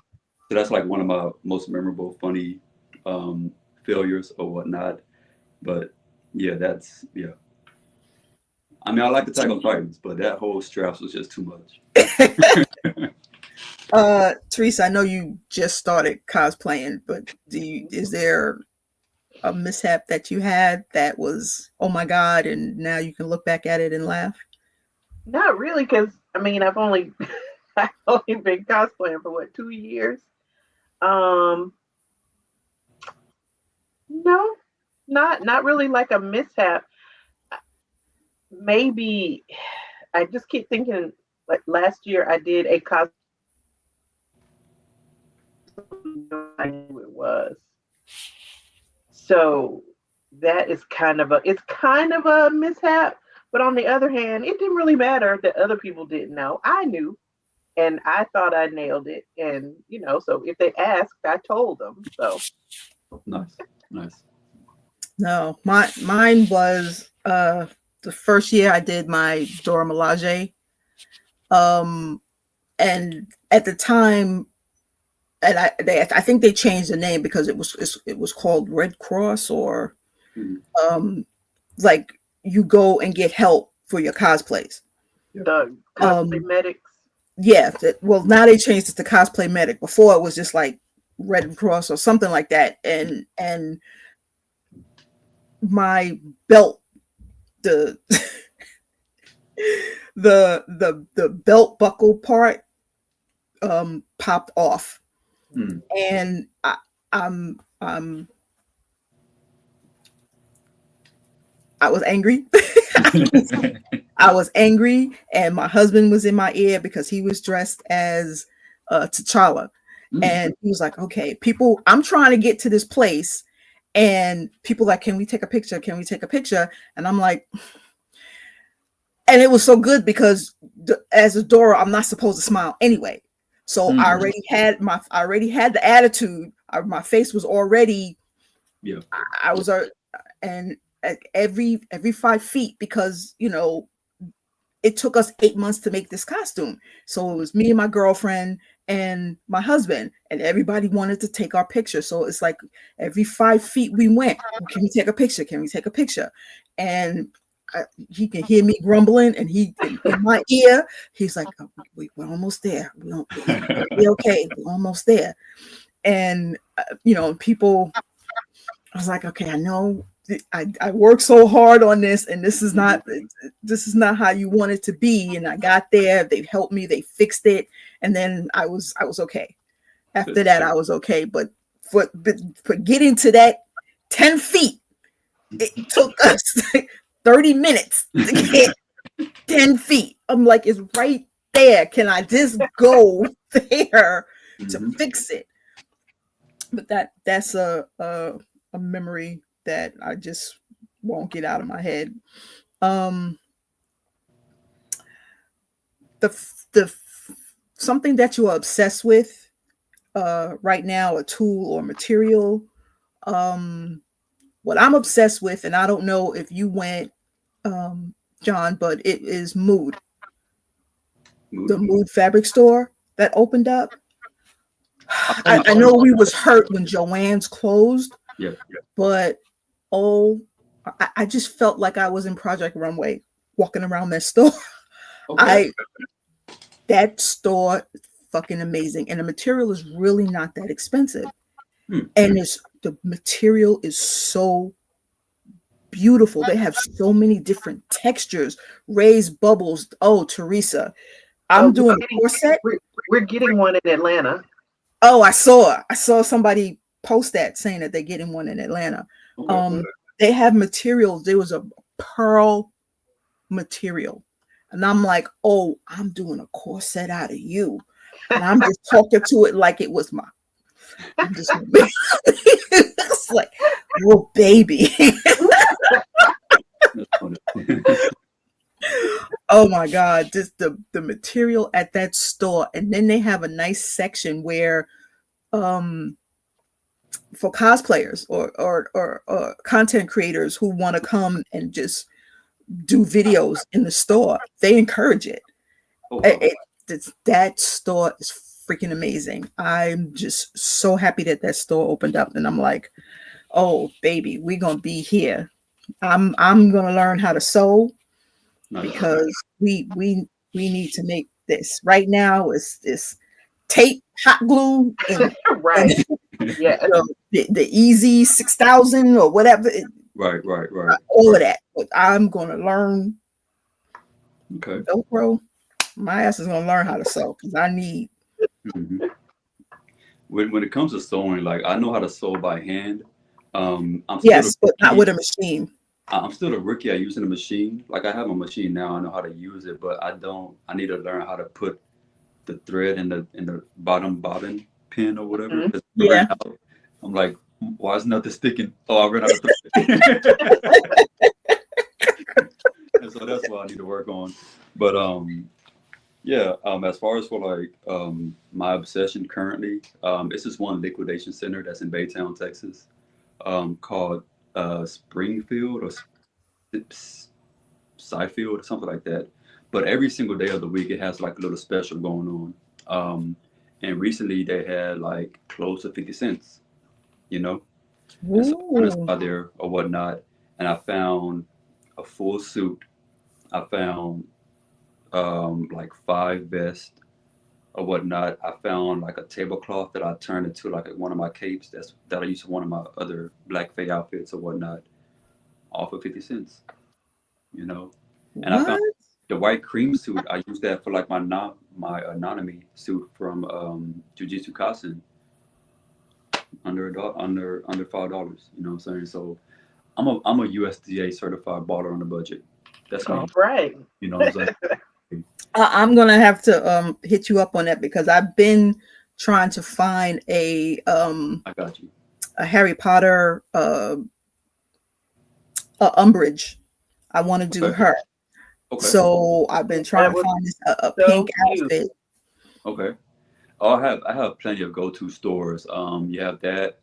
C: that's like one of my most memorable, funny failures or whatnot. But yeah, I mean, I like Attack on Titans, but that whole straps was just too much.
B: Teresa, I know you just started cosplaying, but is there a mishap that you had that was, oh my God, and now you can look back at it and laugh?
D: Not really, because I mean, I've only been cosplaying for what, 2 years. No, not really like a mishap. Maybe I just keep thinking, like last year I did a cosplay. I knew it was. So that is kind of a mishap. But on the other hand, it didn't really matter that other people didn't know. I knew, and I thought I nailed it. And so if they asked, I told them. So
C: nice.
B: No, mine was the first year I did my Dora Milaje. And at the time, and I think they changed the name because it was called Red Cross, or like you go and get help for your cosplays.
D: The cosplay medics.
B: Yeah. Well, now they changed it to cosplay medic. Before it was just like Red Cross or something like that. And my belt, the belt buckle part popped off. And I was angry. I was angry, and my husband was in my ear because he was dressed as T'Challa. And he was like, okay, people, I'm trying to get to this place, and people like, can we take a picture? Can we take a picture? And I'm like, and it was so good because as a Dora, I'm not supposed to smile anyway. So I already had the attitude. My face was already, I was, and every 5 feet, because, it took us 8 months to make this costume. So it was me and my girlfriend and my husband, and everybody wanted to take our picture. So it's like every 5 feet we went, can we take a picture? Can we take a picture? And he can hear me grumbling, and he in my ear, he's like, oh, we're almost there. We're okay. We're almost there. And, people, I was like, okay, I know I worked so hard on this, and this is not how you want it to be. And I got there, they helped me, they fixed it. And then I was okay. After that, I was okay. But for getting to that 10 feet, it took us 30 minutes to get 10 feet. I'm like, it's right there. Can I just go there to fix it? But that's a memory that I just won't get out of my head. The something that you are obsessed with right now, a tool or material. What I'm obsessed with, and I don't know if you went, John, but it is Mood. The Mood fabric store that opened up. I know we was hurt when Joann's closed. But I just felt like I was in Project Runway walking around that store. That store is fucking amazing, and the material is really not that expensive. And the material is so beautiful. They have so many different textures, raised bubbles. Oh, Teresa, I'm doing a corset.
D: We're getting one in Atlanta.
B: Oh, I saw somebody post that saying that they're getting one in Atlanta. They have materials. There was a pearl material, and I'm like, oh, I'm doing a corset out of you, and I'm just talking to it like it was my. I'm just it's like, oh baby. Oh my God, just the material at that store. And then they have a nice section where for cosplayers or content creators who want to come and just do videos in the store, they encourage it. That store is freaking amazing. I'm just so happy that store opened up, and I'm like, oh baby, we're gonna be here. I'm gonna learn how to sew because we need to make this right now. It's tape, hot glue, and
D: right. Yeah.
B: The Easy 6000 or whatever.
C: Right.
B: All of that. But I'm gonna learn.
C: Okay.
B: Velcro. My ass is gonna learn how to sew because I need.
C: Mm-hmm. When it comes to sewing, like I know how to sew by hand.
B: Yes, but not with a machine.
C: I'm still a rookie at using a machine. Like I have a machine now, I know how to use it, but I need to learn how to put the thread in the bottom bobbin pin or whatever.
D: Mm-hmm.
B: Yeah.
C: I'm like, why is nothing sticking? Oh, I ran out of thread. And so that's what I need to work on. But as far as for like my obsession currently, it's this one liquidation center that's in Baytown, Texas, called Springfield or Scifield or something like that. But every single day of the week, it has like a little special going on. And recently they had like close to 50 cents, you know? And so I went out there or whatnot, and I found a full suit. I found like 5 vests or whatnot. I found like a tablecloth that I turned into like one of my capes that I used to one of my other Black Fae outfits or whatnot, all for 50 cents, you know? And I found the white cream suit. I used that for like my anatomy suit from Jujitsu Kaisen, under $5. You know what I'm saying? So I'm a USDA certified baller on the budget. That's me.
D: All right.
C: You know what I'm saying?
B: I'm gonna have to hit you up on that because I've been trying to find
C: I got you.
B: A Harry Potter umbrage. I want to do her. Okay. So I've been trying to find this a pink outfit.
C: Okay. Oh, I have plenty of go-to stores. You have that.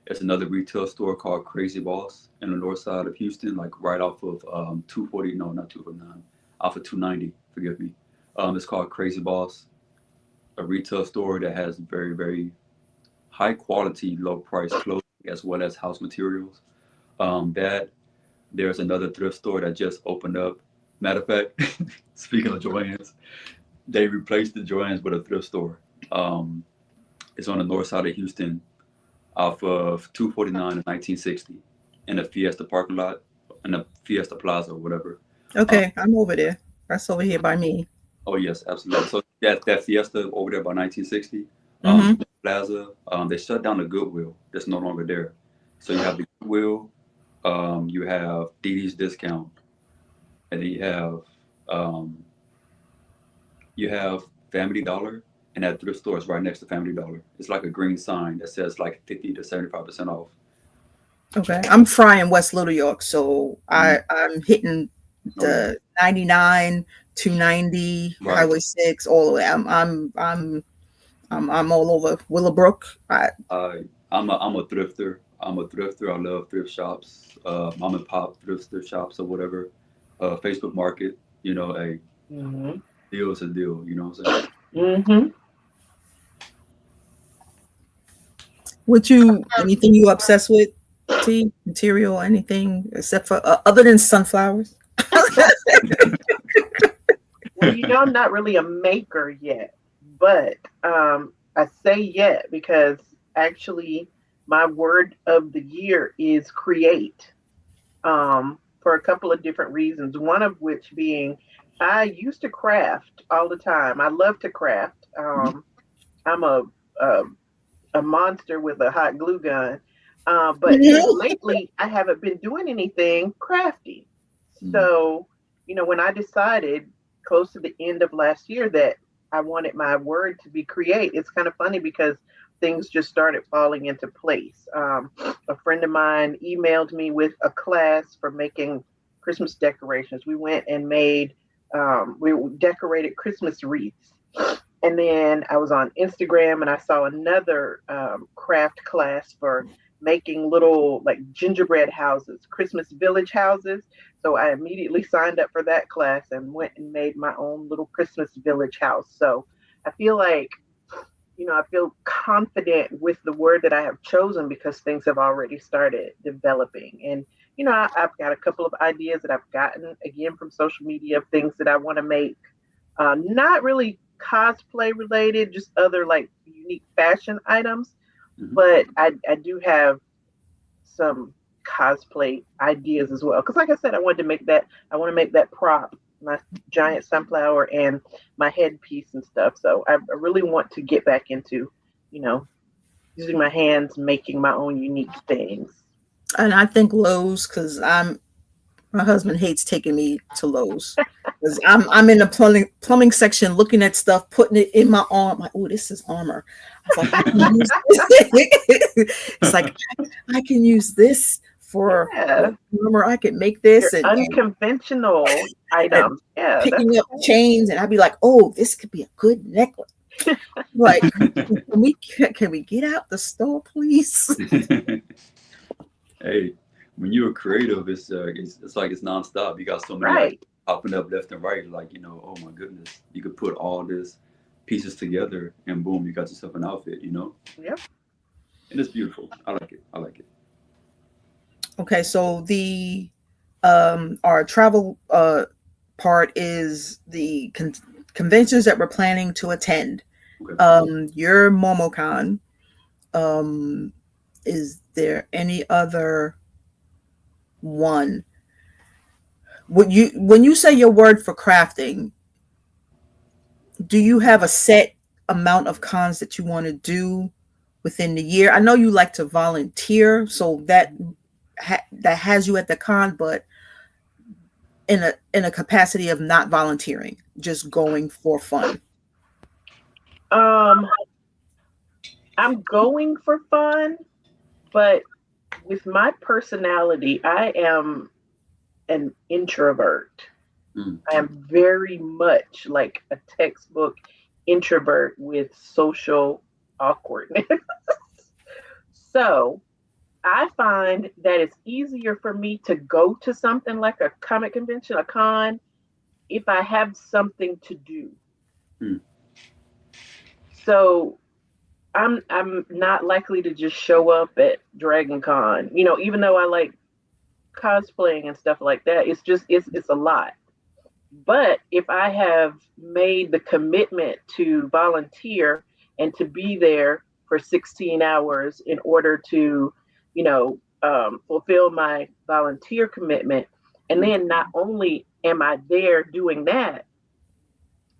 C: There's another retail store called Crazy Boss in the north side of Houston, like right off of 240. No, not 249. Off of 290. Forgive me. It's called Crazy Boss, a retail store that has very, very high quality, low price clothing as well as house materials. There's another thrift store that just opened up. Matter of fact, speaking of Joann's, they replaced the Joann's with a thrift store. It's on the north side of Houston, off of 249 and 1960, in the Fiesta parking lot, in the Fiesta Plaza or whatever.
B: Okay, I'm over there. That's over here by me.
C: Oh yes, absolutely. So that Fiesta over there by 1960 Plaza, they shut down the Goodwill. That's no longer there. So you have the Goodwill, you have Didi's Discount, and then you have Family Dollar, and that thrift store is right next to Family Dollar. It's like a green sign that says like 50 to 75% off.
B: Okay, I'm frying West Little York, so I'm hitting the 99, 290, right. Highway 6, all the way. I'm all over Willowbrook.
C: I'm a thrifter. I love thrift shops, mom and pop thrift shops or whatever. Facebook Market, you know, a deal is a deal. You know what I'm saying?
B: Anything you obsessed with? Tea, material, anything except for other than sunflowers?
D: Well, I'm not really a maker yet, but I say yet because actually my word of the year is create, for a couple of different reasons. One of which being I used to craft all the time. I love to craft. I'm a monster with a hot glue gun. But lately I haven't been doing anything crafty. So, when I decided close to the end of last year that I wanted my word to be create, it's kind of funny because things just started falling into place. A friend of mine emailed me with a class for making Christmas decorations. We went and we decorated Christmas wreaths. And then I was on Instagram and I saw another craft class for making little like gingerbread houses, Christmas village houses. So I immediately signed up for that class and went and made my own little Christmas village house. So I feel like, I feel confident with the word that I have chosen because things have already started developing. And, I've got a couple of ideas that I've gotten again from social media of things that I want to make. Not really cosplay related, just other like unique fashion items. But I do have some cosplay ideas as well. Because like I said, I want to make that prop, my giant sunflower and my headpiece and stuff. So I really want to get back into, using my hands, making my own unique things.
B: And I think Lowe's, because my husband hates taking me to Lowe's because I'm in the plumbing section looking at stuff, putting it in my arm. Like, oh, this is armor. I was like, I can use this. It's like I can use this for armor. I can make this
D: and unconventional items.
B: Yeah, picking up chains, and I'd be like, oh, this could be a good necklace. Like, can we get out the store, please?
C: Hey, when you're creative, it's like it's nonstop. You got so many like, popping up left and right. Like, oh my goodness, you could put all this pieces together, and boom, you got yourself an outfit.
D: Yep.
C: And it's beautiful. I like it.
B: Okay, so the our travel part is the conventions that we're planning to attend. Okay. Your MomoCon. Is there any other one? When you say your word for crafting, do you have a set amount of cons that you want to do within the year? I know you like to volunteer, so that has you at the con, but in a capacity of not volunteering, just going for fun.
D: I'm going for fun, but with my personality, I am an introvert. I am very much like a textbook introvert with social awkwardness. So I find that it's easier for me to go to something like a comic convention, a con, if I have something to do. So I'm not likely to just show up at Dragon Con, even though I like cosplaying and stuff like that. It's a lot. But if I have made the commitment to volunteer and to be there for 16 hours in order to, fulfill my volunteer commitment, and then not only am I there doing that,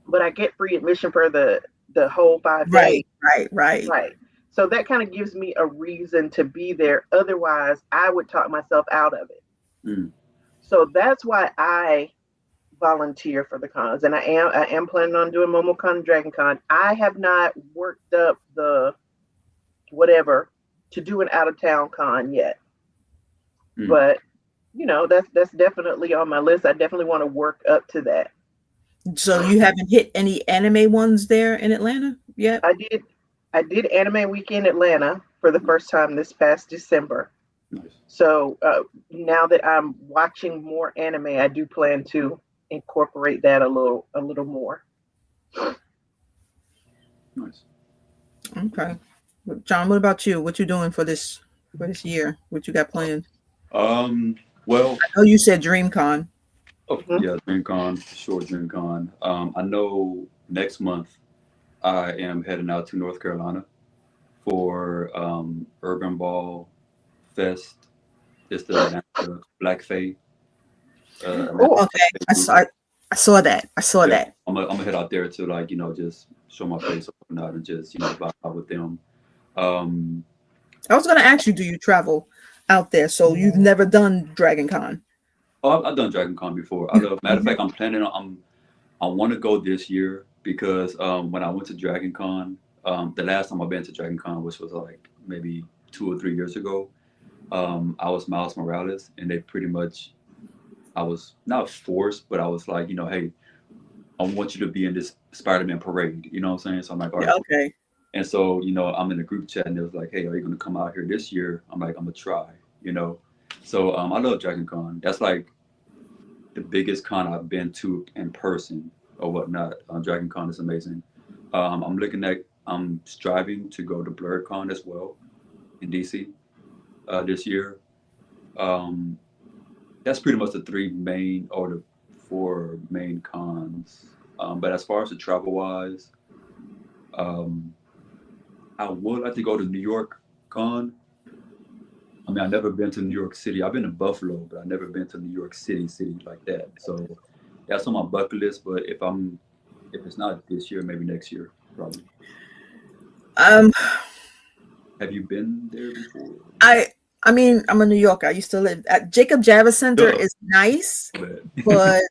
D: but I get free admission for the whole 5 days. Right. So that kind of gives me a reason to be there. Otherwise, I would talk myself out of it. So that's why I volunteer for the cons, and I am planning on doing MomoCon and Dragon Con. I have not worked up the whatever to do an out of town con yet, but that's definitely on my list. I definitely want to work up to that.
B: So you haven't hit any anime ones there in Atlanta yet?
D: I did Anime Weekend Atlanta for the first time this past December. Nice. So now that I'm watching more anime, I do plan to incorporate that a little more.
C: Nice.
B: Okay. John, what about you? What you doing for this year? What you got planned?
C: Well,
B: I know you said DreamCon.
C: Oh, yeah, DreamCon, sure, DreamCon. I know next month I am heading out to North Carolina for Urban Ball Fest. It's the Black Fae.
B: Okay. I saw that.
C: I'm gonna head out there to just show my face and out and just vibe out with them.
B: I was gonna ask you, do you travel out there? So you've never done Dragon Con?
C: Oh, I've done Dragon Con before. Matter of fact, I'm planning on. I want to go this year because when I went to Dragon Con, the last time I've been to Dragon Con, which was like maybe 2 or 3 years ago, I was Miles Morales, and they pretty much, I was not forced, but I was like, hey, I want you to be in this Spider-Man parade. You know what I'm saying? So I'm like, all right.
B: Okay.
C: And so, I'm in a group chat, and it was like, hey, are you going to come out here this year? I'm like, I'm going to try, So I love Dragon Con. That's like the biggest con I've been to in person or whatnot. Dragon Con is amazing. I'm striving to go to Blurred Con as well in DC this year. That's pretty much the 4 main cons But as far as the travel wise, I would like to go to New York Con. I mean, I've never been to New York City. I've been to Buffalo, but I've never been to New York City like that. So that's on my bucket list. But if it's not this year, maybe next year, probably. Have you been there before?
B: I mean, I'm a New Yorker. I used to live at Jacob Javits Center. Is nice, but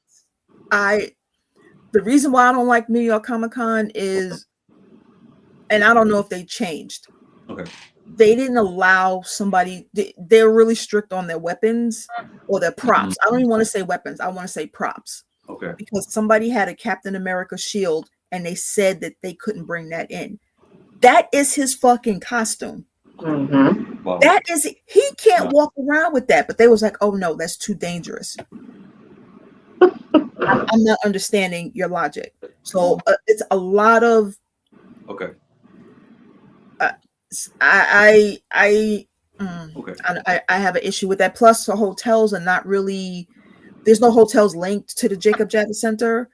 B: the reason why I don't like New York Comic Con is, and I don't know if they changed.
C: Okay.
B: They didn't allow somebody. They're really strict on their weapons or their props. I don't even want to say weapons. I want to say props.
C: Okay.
B: Because somebody had a Captain America shield, and they said that they couldn't bring that in. That is his fucking costume.
D: Mm-hmm.
C: Wow.
B: That is, he can't walk around with that. But they was like, oh no, that's too dangerous. I'm not understanding your logic. So it's a lot of.
C: Okay.
B: I have an issue with that. Plus, the hotels are not really. There's no hotels linked to the Jacob Javits Center,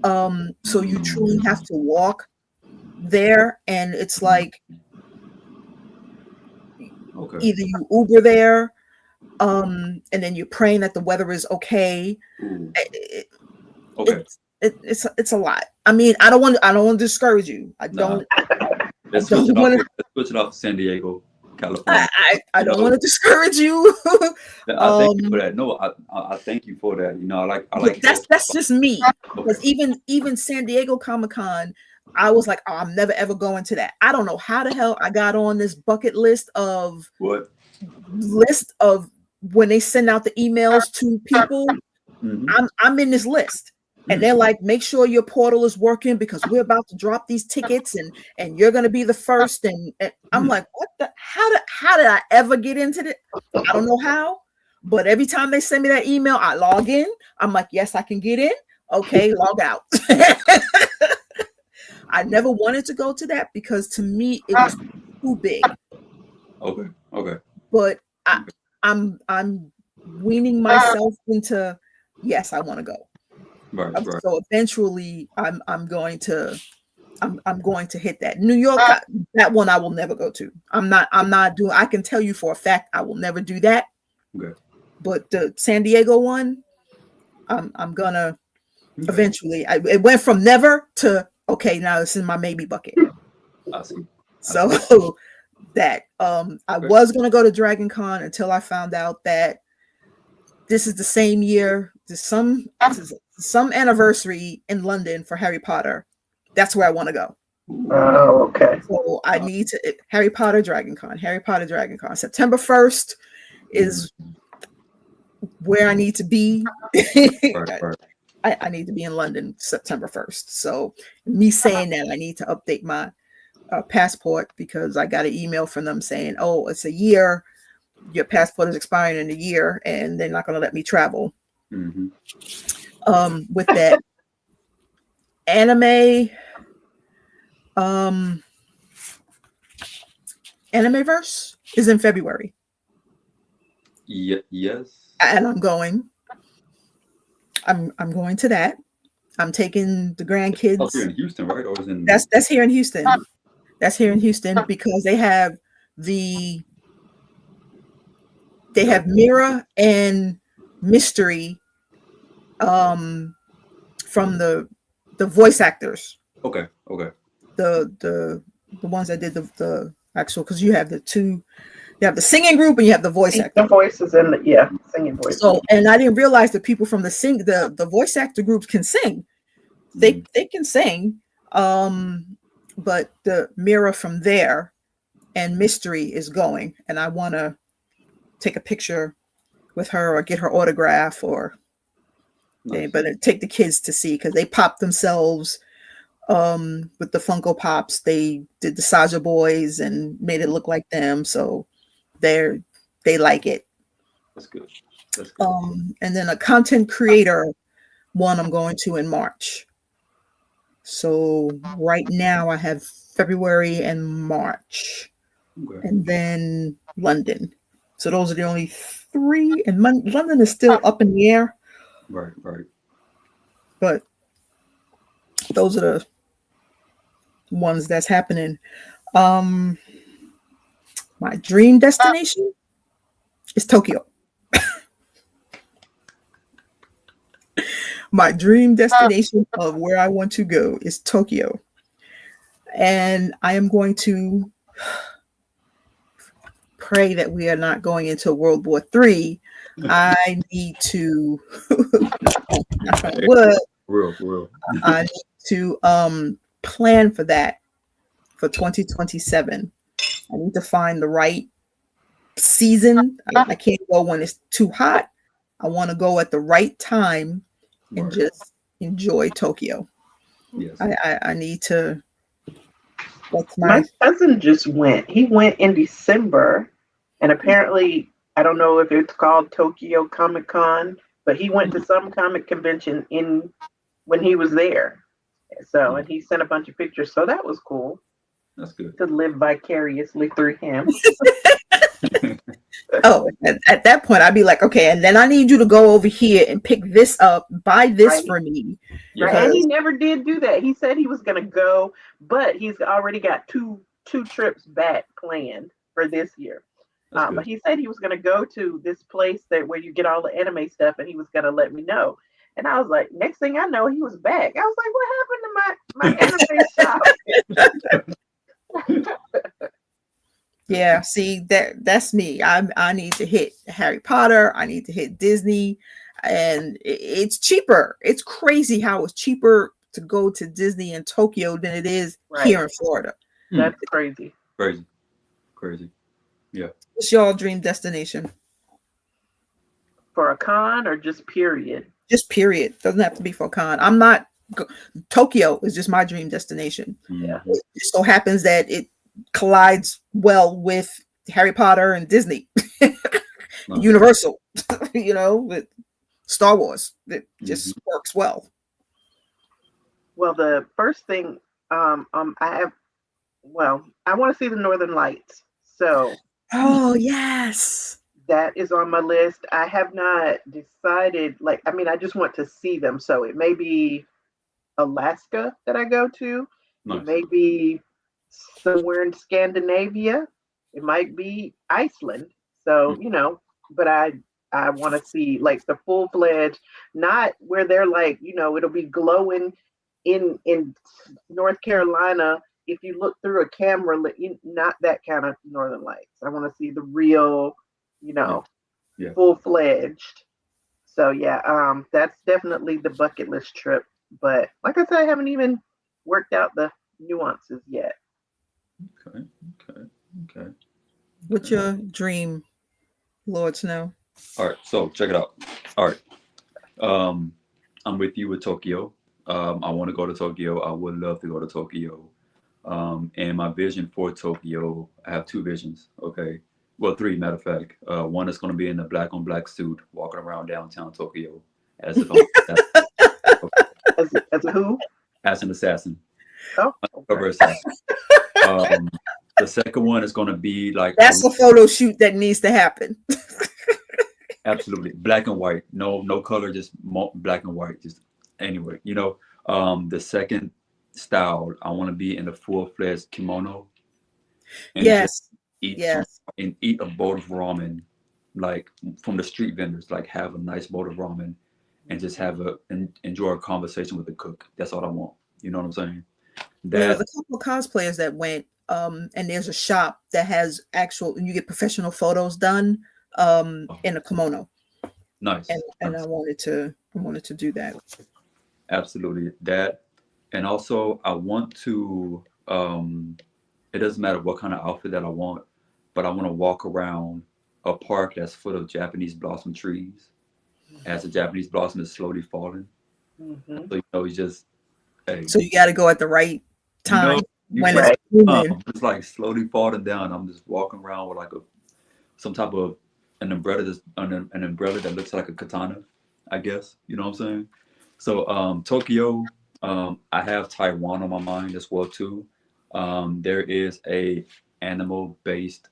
B: so you truly have to walk there, and it's like either you Uber there, and then you're praying that the weather is okay. It's a lot. I mean, I don't want to discourage you. I don't.
C: Let's switch it off to San Diego, California.
B: I don't want to discourage you.
C: I thank you for that. No, I thank you for that. You know, I like
B: that's just me. Because even San Diego Comic-Con, I was like, oh, I'm never ever going to that. I don't know how the hell I got on this bucket list of when they send out the emails to people. Mm-hmm. I'm in this list. And they're like, make sure your portal is working because we're about to drop these tickets and you're going to be the first. And I'm like, what how did I ever get into it? I don't know how, but every time they send me that email, I log in. I'm like, yes, I can get in. Okay, log out. I never wanted to go to that because to me, it was too big.
C: Okay.
B: But I'm weaning myself into, yes, I want to go.
C: Right.
B: So eventually, I'm going to hit that. New York, that one I will never go to. I'm not doing. I can tell you for a fact I will never do that.
C: Okay.
B: But the San Diego one, I'm gonna eventually. It went from never to okay. Now this is my maybe bucket.
C: I see.
B: So that I was gonna go to Dragon Con until I found out that this is the same year. There's some anniversary in London for Harry Potter. That's where I want to go.
D: Oh, okay.
B: So I need to Harry Potter Dragon Con. September 1st is where I need to be.
C: Right.
B: I need to be in London September 1st. So me saying that, I need to update my passport because I got an email from them saying, oh, it's a year. Your passport is expiring in a year and they're not going to let me travel.
C: Mm-hmm.
B: With that Animeverse is in February.
C: Yes.
B: And I'm going to that. I'm taking the grandkids.
C: Oh, here in Houston, right? Or is in
B: that's here in Houston. That's here in Houston because they have Mira and Mystery from the voice actors.
C: Okay.
B: The ones that did the actual, because you have the singing group and you have the voice actor.
D: The voices and the singing voice.
B: So, and I didn't realize that people from the voice actor groups can sing. They can sing. But the Mira from there and Mystery is going, and I want to take a picture with her or get her autograph or. Nice. But take the kids to see because they popped themselves with the Funko Pops. They did the Saja Boys and made it look like them, so they like it.
C: That's good.
B: And then a content creator one I'm going to in March. So right now I have February and March, and then London. So those are the only three, and London is still up in the air.
C: Right.
B: But those are the ones that's happening. My dream destination is Tokyo. My dream destination of where I want to go is Tokyo. And I am going to pray that we are not going into World War III. I need to
C: real.
B: I need to plan for that for 2027. I need to find the right season. I can't go when it's too hot. I want to go at the right time and just enjoy Tokyo.
C: Yes.
B: I need to.
D: My cousin just went. He went in December, and apparently, I don't know if it's called Tokyo Comic Con, but he went to some comic convention when he was there. So, and he sent a bunch of pictures. So that was cool.
C: That's good.
D: To live vicariously through him.
B: Oh, at that point, I'd be like, okay, and then I need you to go over here and pick this up, buy this for me.
D: Right. And he never did do that. He said he was going to go, but he's already got two trips back planned for this year. But he said he was going to go to this place where you get all the anime stuff, and he was going to let me know. And I was like, next thing I know, he was back. I was like, what happened to my anime shop?
B: Yeah, see, that's me. I need to hit Harry Potter. I need to hit Disney, and it's cheaper. It's crazy how it's cheaper to go to Disney in Tokyo than it is here in Florida.
D: That's crazy.
C: Crazy. Yeah.
B: What's your dream destination?
D: For a con or just period?
B: Just period. Doesn't have to be for a con. I'm not. Tokyo is just my dream destination.
D: Yeah.
B: It just so happens that it collides well with Harry Potter and Disney, Universal, with Star Wars. It just works well.
D: Well, the first thing I want to see the Northern Lights. So,
B: oh yes,
D: that is on my list. I have not decided. I just want to see them. So it may be Alaska that I go to. Nice. It may be somewhere in Scandinavia. It might be Iceland. So, but I want to see the full-fledged, not where they're it'll be glowing in North Carolina if you look through a camera, not that kind of Northern Lights. I want to see the real, full-fledged. So yeah, that's definitely the bucket list trip. But like I said, I haven't even worked out the nuances yet.
C: Okay.
B: What's your dream, Lord Snow?
C: All right, so check it out. All right. I'm with you with Tokyo. I want to go to Tokyo. I would love to go to Tokyo. And my vision for Tokyo, I have two visions. Okay. Well, three, matter of fact. One is going to be in a black on black suit walking around downtown Tokyo as if
D: as a who?
C: As an assassin.
D: Oh,
C: okay. Assassin. The second one is going to be
B: that's a photo shoot that needs to happen.
C: Absolutely, black and white, no color, just black and white. Just anyway, the second style, I want to be in a full-fledged kimono. And eat a bowl of ramen, from the street vendors. Have a nice bowl of ramen, and just enjoy a conversation with the cook. That's all I want. You know what I'm saying?
B: There's a couple of cosplayers that went, and there's a shop that has and you get professional photos done in a kimono.
C: Nice.
B: And I wanted to do that.
C: Absolutely. That, and also I want to, it doesn't matter what kind of outfit that I want, but I want to walk around a park that's full of Japanese blossom trees as the Japanese blossom is slowly falling. So, it's just, hey. So
B: you got to go at the right time when
C: it's moving. It's slowly falling down. I'm just walking around with some type of an umbrella that looks like a katana, I guess. You know what I'm saying? So Tokyo, I have Taiwan on my mind as well too. There is a animal-based,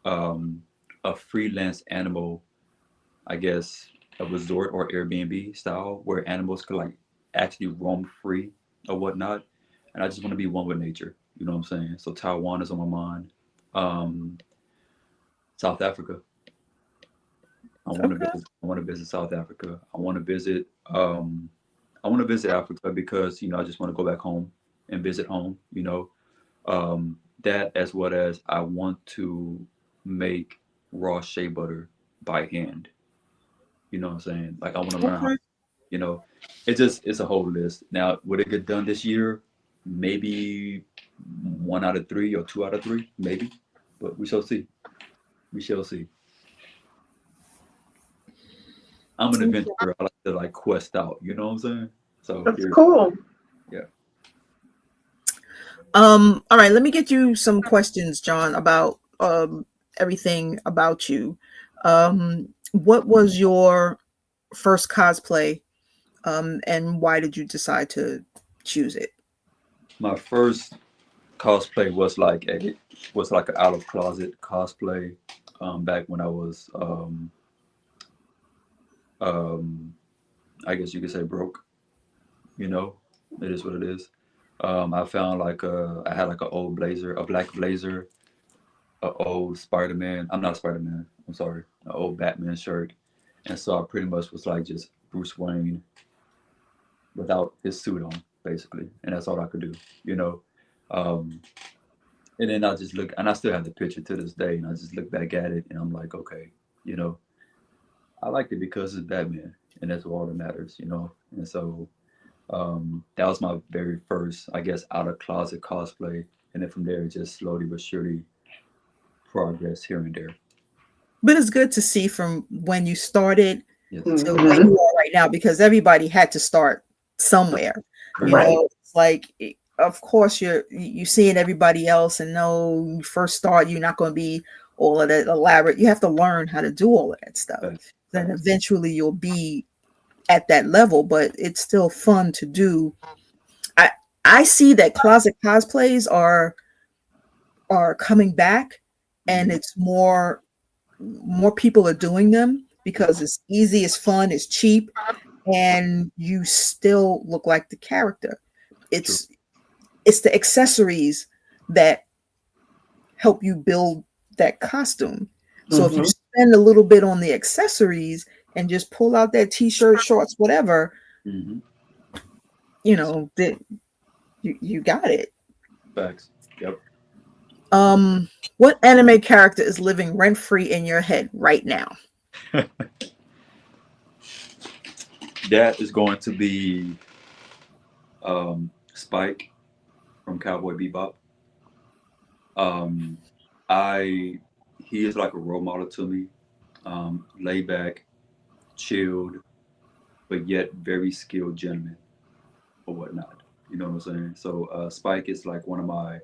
C: a freelance animal, I guess, a resort or Airbnb style where animals could actually roam free or whatnot. And I just want to be one with nature. You know what I'm saying? So Taiwan is on my mind. Um, South Africa.
B: Okay.
C: I want to visit South Africa. I want to visit. I want to visit Africa because I just want to go back home and visit home. That as well as I want to make raw shea butter by hand. You know what I'm saying? Like I want to learn how.
B: Okay.
C: You know, it's a whole list. Now, would it get done this year? Maybe 1 out of 3 or 2 out of 3, maybe. But we shall see. We shall see. I'm an adventurer. I like to like quest out. You know what I'm saying? So
D: That's cool.
C: Yeah.
B: All right, let me get you some questions, John, about everything about you. What was your first cosplay, and why did you decide to choose it?
C: My first cosplay was like an out of closet cosplay. Back when I was um, I guess you could say broke. You know, it is what it is. I found I had like an old blazer, a black blazer, a old Spider Man. I'm not Spider Man. I'm sorry, an old Batman shirt, and so I pretty much was like just Bruce Wayne without his suit on, basically, and that's all I could do. You know, um, and then I just look, and I still have the picture to this day, and I just look back at it, and I'm like, okay, you know, I liked it because it's Batman, and that's all that matters, you know, and so that was my very first, I guess, out of closet cosplay, and then from there, just slowly but surely progress here and there.
B: But it's good to see from when you started
C: Yes.
B: to where you are right now, because everybody had to start somewhere.
C: Very
B: You
C: much.
B: know, it's like, of course, you seeing everybody else, and no, you first start, you're not going to be all of that elaborate. You have to learn how to do all of that stuff.
C: Facts.
B: Then
C: Facts.
B: eventually you'll be at that level, but it's still fun to do. I I see that closet cosplays are coming back, and
C: Mhm.
B: it's more people are doing them because it's easy, it's fun, it's cheap, and you still look like the character.
C: True.
B: It's the accessories that help you build that costume. So if you spend a little bit on the accessories and just pull out that t-shirt, shorts, whatever,
C: Hmm.
B: that you got it.
C: Facts. Yep.
B: What anime character is living rent free in your head right now?
C: That is going to be Spike from Cowboy Bebop. Um, I He is like a role model to me. Laid back, chilled, but yet very skilled gentleman or whatnot. You know what I'm saying? So Spike is like one of my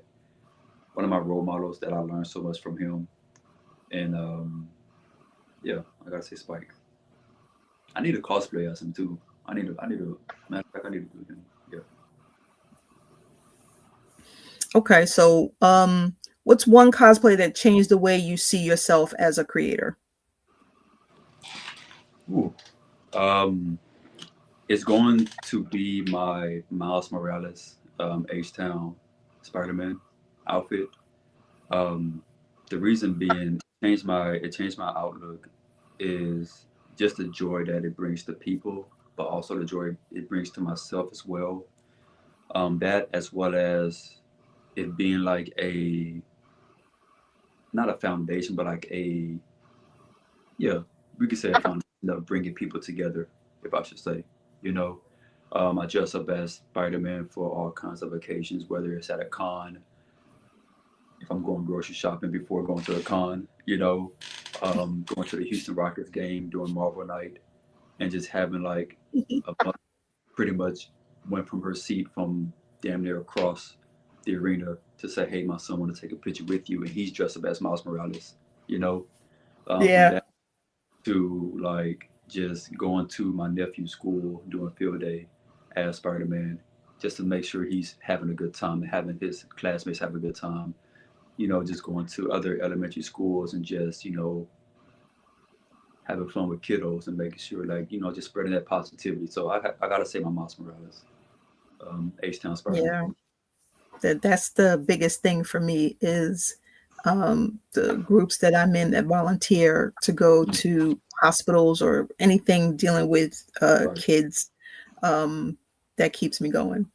C: role models that I learned so much from him. And yeah, I gotta say Spike. I need a cosplay as him too. I need a matter of fact I need to do him. Yeah.
B: Okay, so what's one cosplay that changed the way you see yourself as a creator?
C: Ooh. Um, it's going to be my Miles Morales H Town Spider-Man outfit. Um, the reason being it changed my outlook is just the joy that it brings to people, but also the joy it brings to myself as well. That as well as it being like a not a foundation, but like a yeah, we could say a foundation of bringing people together, if I should say. You know, I dress up as Spider-Man for all kinds of occasions, whether it's at a con, if I'm going grocery shopping before going to a con, going to the Houston Rockets game during Marvel Night, and just having like a mother pretty much went from her seat from damn near across the arena to say, "Hey, my son want to take a picture with you," and he's dressed up as Miles Morales. You know, from
B: Yeah.
C: that to like just going to my nephew's school doing field day as Spider Man, just to make sure he's having a good time and having his classmates have a good time. Just going to other elementary schools and just having fun with kiddos and making sure like just spreading that positivity. So I gotta say my Miles Morales H-Town Spider-Man.
B: Yeah, that's the biggest thing for me is the groups that I'm in that volunteer to go to hospitals or anything dealing with kids. That keeps me going.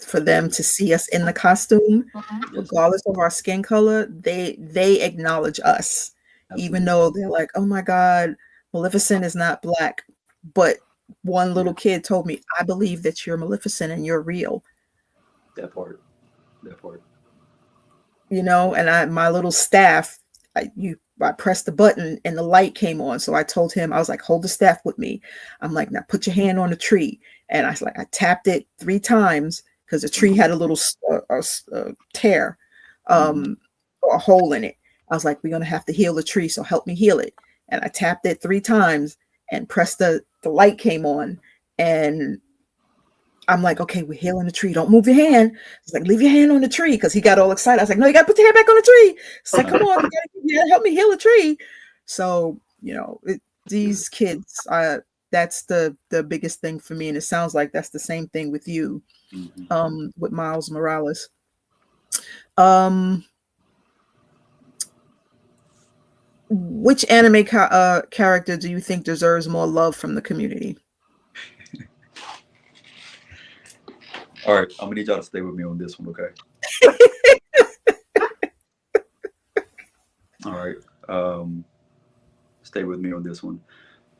B: For them to see us in the costume, regardless of our skin color, they acknowledge us. Absolutely. Even though they're like, "Oh my God, Maleficent is not black," but one little kid told me, "I believe that you're Maleficent and you're real."
C: That part.
B: You know, and my little staff, I pressed the button and the light came on. So I told him, I was like, "Hold the staff with me." I'm like, "Now put your hand on the tree." And I tapped it 3 times because the tree had a little tear, or a hole in it. I was like, "We're going to have to heal the tree. So help me heal it." And I tapped it 3 times and pressed the light came on. And I'm like, "Okay, we're healing the tree. Don't move your hand." He's like, "Leave your hand on the tree," because he got all excited. I was like, "No, you got to put your hand back on the tree." It's like, "Come on, you gotta help me heal the tree." So, you know, these kids, that's the biggest thing for me. And it sounds like that's the same thing with you, with Miles Morales. Which anime character do you think deserves more love from the community?
C: All right, I'm gonna need y'all to stay with me on this one, okay? All right, stay with me on this one.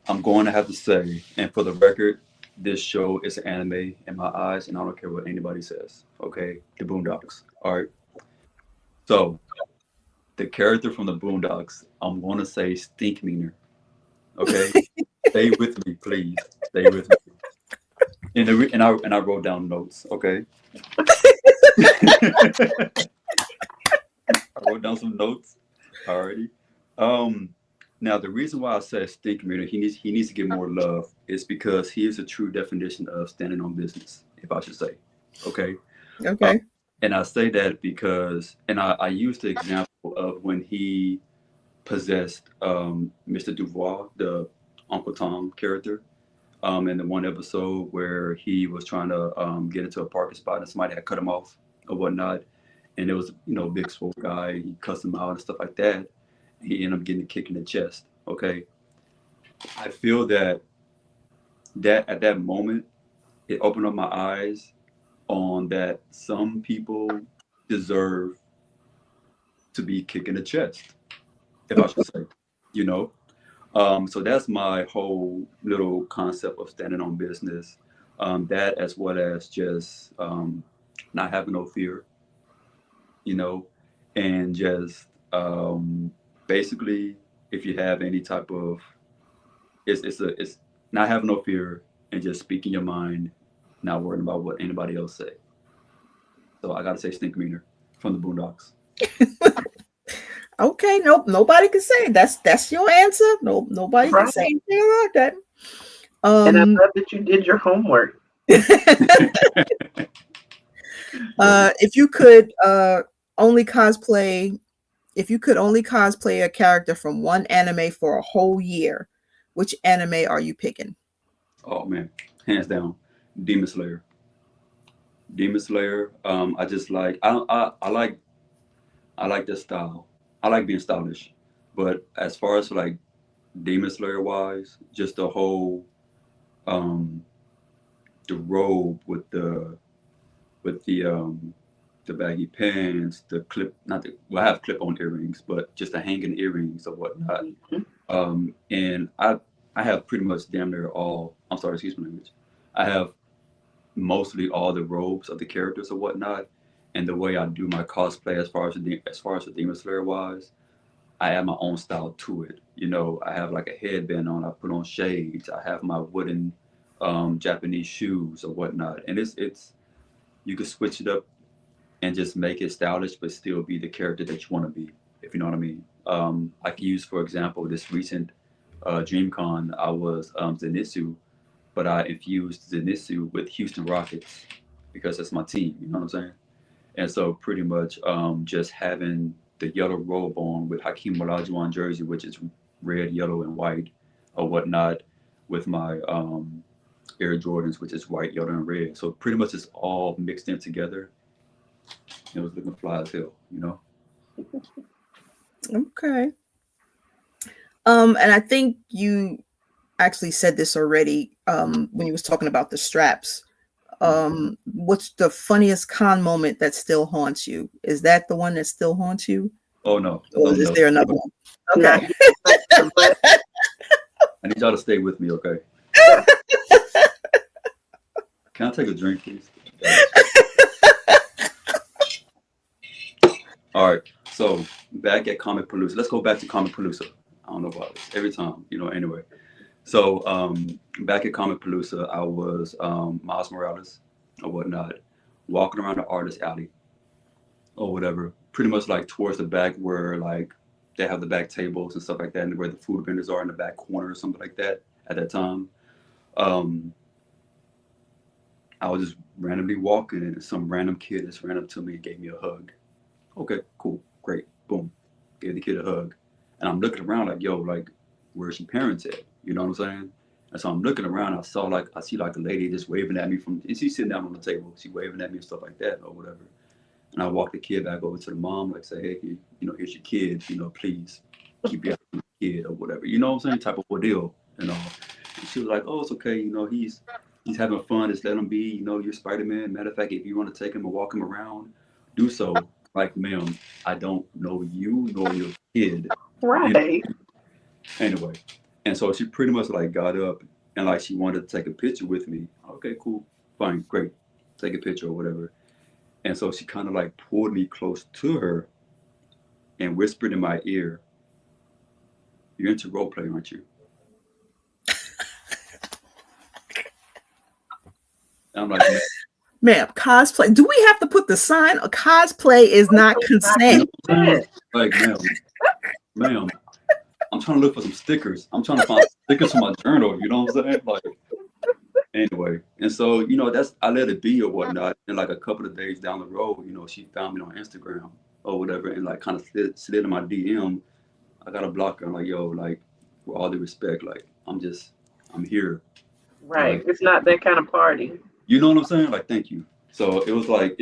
C: I'm going to have to say, and for the record, this show is an anime in my eyes, and I don't care what anybody says, okay? The Boondocks. All right. So, the character from the Boondocks, I'm going to say Stink Meaner, okay? Stay with me, please. Stay with me. And I wrote down notes, okay? I wrote down some notes already. Now the reason why I said Stink Meaner, he needs to get more love is because he is a true definition of standing on business, if I should say. Okay.
B: Okay.
C: And I say that because, and I use the example of when he possessed Mr. Dubois, the Uncle Tom character, in the one episode where he was trying to get into a parking spot and somebody had cut him off or whatnot. And it was, a big swole guy. He cussed him out and stuff like that. He ended up getting a kick in the chest. Okay. I feel that at that moment, it opened up my eyes on that some people deserve to be kicked in the chest, if I should say, So that's my whole little concept of standing on business. That as well as just not having no fear, and just basically, if you have any type of, it's not having no fear and just speaking your mind, not worrying about what anybody else say. So I gotta say Stink Meaner from the Boondocks.
B: Okay, nope, nobody can say that's your answer. No, nobody can say anything like that.
D: And I love that you did your homework.
B: If you could only cosplay a character from one anime for a whole year, which anime are you picking?
C: Oh man, hands down, Demon Slayer. Demon Slayer. I just like I like their style. I like being stylish, but as far as like Demon Slayer wise, just the whole the robe with the baggy pants, the clip, not the, well, I have clip-on earrings, but just the hanging earrings or whatnot. And I have pretty much damn near all. I'm sorry, excuse my language. I have mostly all the robes of the characters or whatnot, and the way I do my cosplay as far as the Demon Slayer wise, I add my own style to it. I have like a headband on. I put on shades. I have my wooden Japanese shoes or whatnot, and it's you can switch it up and just make it stylish, but still be the character that you want to be, if you know what I mean. I can use, for example, this recent DreamCon, I was Zenitsu, but I infused Zenitsu with Houston Rockets because that's my team, you know what I'm saying? And so pretty much just having the yellow robe on with Hakeem Olajuwon jersey, which is red, yellow, and white or whatnot, with my Air Jordans, which is white, yellow, and red. So pretty much it's all mixed in together. It was looking fly as hell, you know.
B: Okay. And I think you actually said this already when you was talking about the straps. What's the funniest con moment that still haunts you? Is that the one that still haunts you?
C: Oh no.
B: Or is there another one? Okay.
C: I need y'all to stay with me, okay? Can I take a drink, please? All right. So back at Comic Palooza. Let's go back to Comic Palooza. I don't know about this every time, you know. Anyway, so back at Comic Palooza, I was Miles Morales or whatnot, walking around the artist alley or whatever, pretty much like towards the back where like they have the back tables and stuff like that, and where the food vendors are in the back corner or something like that. At that time, I was just randomly walking, and some random kid just ran up to me and gave me a hug. Okay, cool, great, boom, gave the kid a hug. And I'm looking around like, yo, like, where's your parents at? You know what I'm saying? And so I'm looking around. I see like a lady just waving at me and she's sitting down on the table. She waving at me and stuff like that or whatever. And I walk the kid back over to the mom, like say, hey, you know, here's your kid. You know, please keep your kid or whatever. You know what I'm saying? Type of ordeal, you know. And she was like, oh, it's okay. You know, he's having fun. Just let him be. You know, you're Spider-Man. Matter of fact, if you want to take him and walk him around, do so. Like, ma'am, I don't know you nor your kid.
D: Right.
C: You know? Anyway, and so she pretty much like got up and like she wanted to take a picture with me. Okay, cool, fine, great, take a picture or whatever. And so she kind of like pulled me close to her and whispered in my ear, "You're into role play, aren't you?" And I'm like,
B: ma'am, cosplay. Do we have to put the sign? A cosplay is not consent.
C: like, ma'am, I'm trying to look for some stickers. I'm trying to find stickers for my journal. You know what I'm saying? Like, anyway, and so you know I let it be or whatnot. And like a couple of days down the road, you know, she found me on Instagram or whatever, and like kind of slid in my DM. I got to block her. I'm like, yo, like, with all due respect, like, I'm here.
D: Right.
C: Like,
D: it's not that kind of party.
C: You know what I'm saying? Like, thank you. So it was like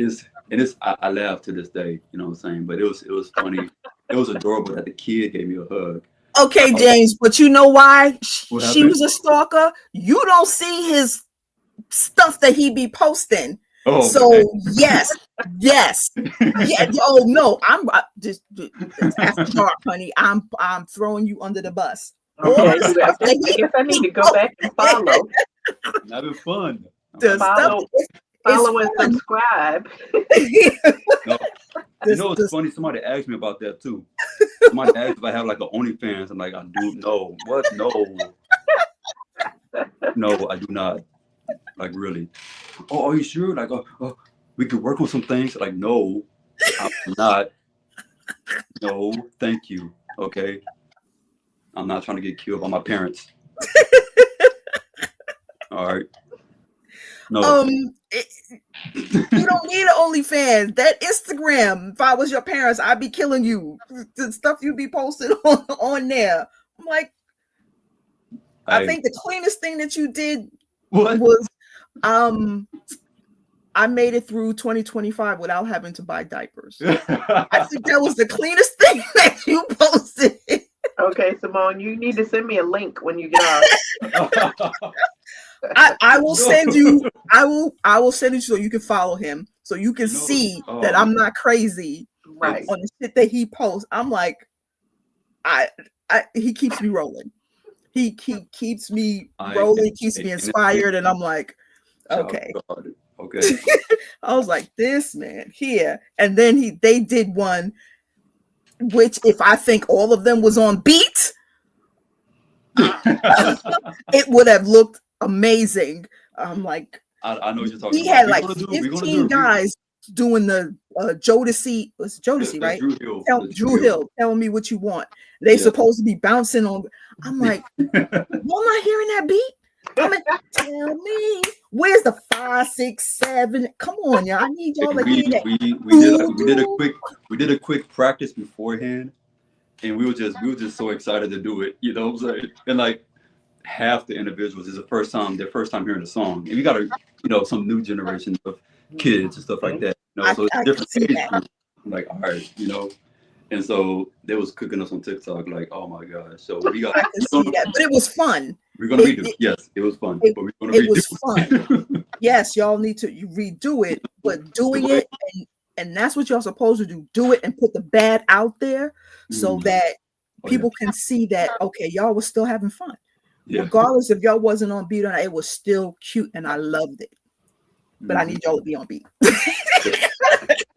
C: I laugh to this day, you know what I'm saying? But it was funny. It was adorable that the kid gave me a hug.
B: Okay, James, but you know why? She was a stalker. You don't see his stuff that he be posting.
C: Oh,
B: so man. yes. Yeah. Oh no, I'm just after dark, honey. I'm throwing you under the bus.
D: Okay, I guess I need to go back and follow.
C: Having fun.
D: Follow and subscribe.
C: No. You know what's funny? Somebody asked me about that too. Somebody asked if I have like an OnlyFans. I'm like, I do. No. What? No. No, I do not. Like, really? Oh, are you sure? Like, we could work on some things. Like, no, I'm not. No, thank you. Okay. I'm not trying to get killed by my parents. All right. No.
B: You don't need an OnlyFans. That Instagram, if I was your parents, I'd be killing you. The stuff you be posting on there. I'm like, I think the cleanest thing that you did was I made it through 2025 without having to buy diapers. I think that was the cleanest thing that you posted.
D: Okay, Simone, you need to send me a link when you get out.
B: I will send you. I will send you so you can follow him, so you can see that I'm not crazy.
D: Right.
B: On the shit that he posts, I'm like, he keeps me rolling. He keeps me rolling, keeps me inspired, and I'm like, okay.
C: Okay.
B: I was like, this man here, and then they did one, which if I think all of them was on beat, it would have looked amazing. I'm like,
C: I know what you're talking
B: he
C: about.
B: Had like 15 guys doing the Jodeci. Was Jodeci, right? Drew Hill. Tell me what you want. They supposed to be bouncing on. I'm like, y'all not hearing that beat? Come and tell me where's the 5, 6, 7. Come on, y'all. I need y'all to hear that.
C: We did a quick practice beforehand, and we were just so excited to do it. You know what I'm saying? And like, half the individuals is their first time hearing the song, and we got some new generation of kids and stuff like that. So it's a different age group. I'm like, all right, and so they was cooking us on TikTok, like, oh my gosh. So we got.
B: I can see that, but it was fun.
C: We're gonna redo it. Yes, it was fun. But we're gonna redo it.
B: Was fun. Yes, y'all need to redo it, but doing it and that's what y'all supposed to do. Do it and put the bad out there so that people can see that y'all was still having fun. Yeah. Regardless if y'all wasn't on beat or not, it was still cute and I loved it. But I need y'all to be on beat.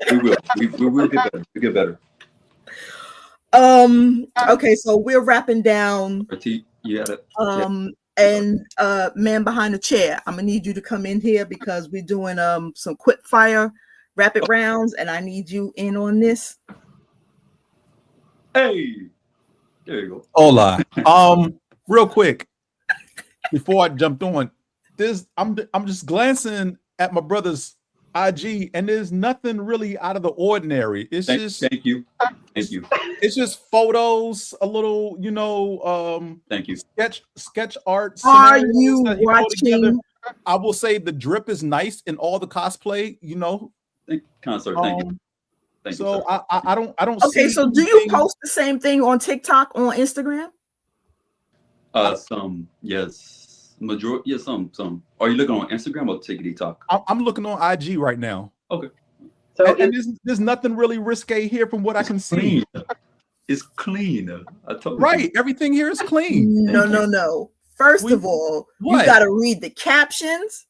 C: We will. We will get better. We get better.
B: Okay, so we're wrapping down. And man behind the chair, I'm gonna need you to come in here because we're doing some quick fire rapid rounds, and I need you in on this.
C: Hey, there you go.
E: Hola. Real quick, before I jumped on this, I'm just glancing at my brother's IG, and there's nothing really out of the ordinary. It's
C: thank you.
E: It's just photos, a little,
C: thank you.
E: Sketch art.
B: Are you watching?
E: I will say the drip is nice in all the cosplay.
C: Thank you. Thank you.
E: So I don't.
B: Okay, so do you post the same thing on TikTok, on Instagram?
C: Some, yes. Majority, yeah, some. Are you looking on Instagram or TikTok?
E: I'm looking on IG right now.
C: Okay.
E: So and there's nothing really risque here from what I can see.
C: It's clean. I told you.
E: Right, everything here is clean.
B: No. First of all, you got to read the captions.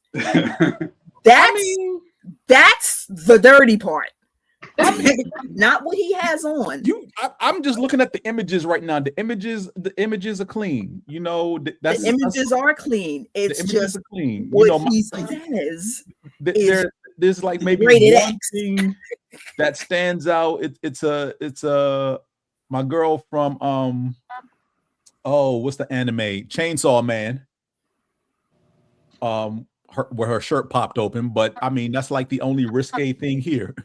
B: That's the dirty part. Not what he has on.
E: I'm just looking at the images right now. The images are clean.
B: The images are clean. It's just
E: clean.
B: What he says.
E: There's like maybe one thing that stands out. It's my girl from what's the anime? Chainsaw Man. Where her shirt popped open, but I mean that's like the only risque thing here.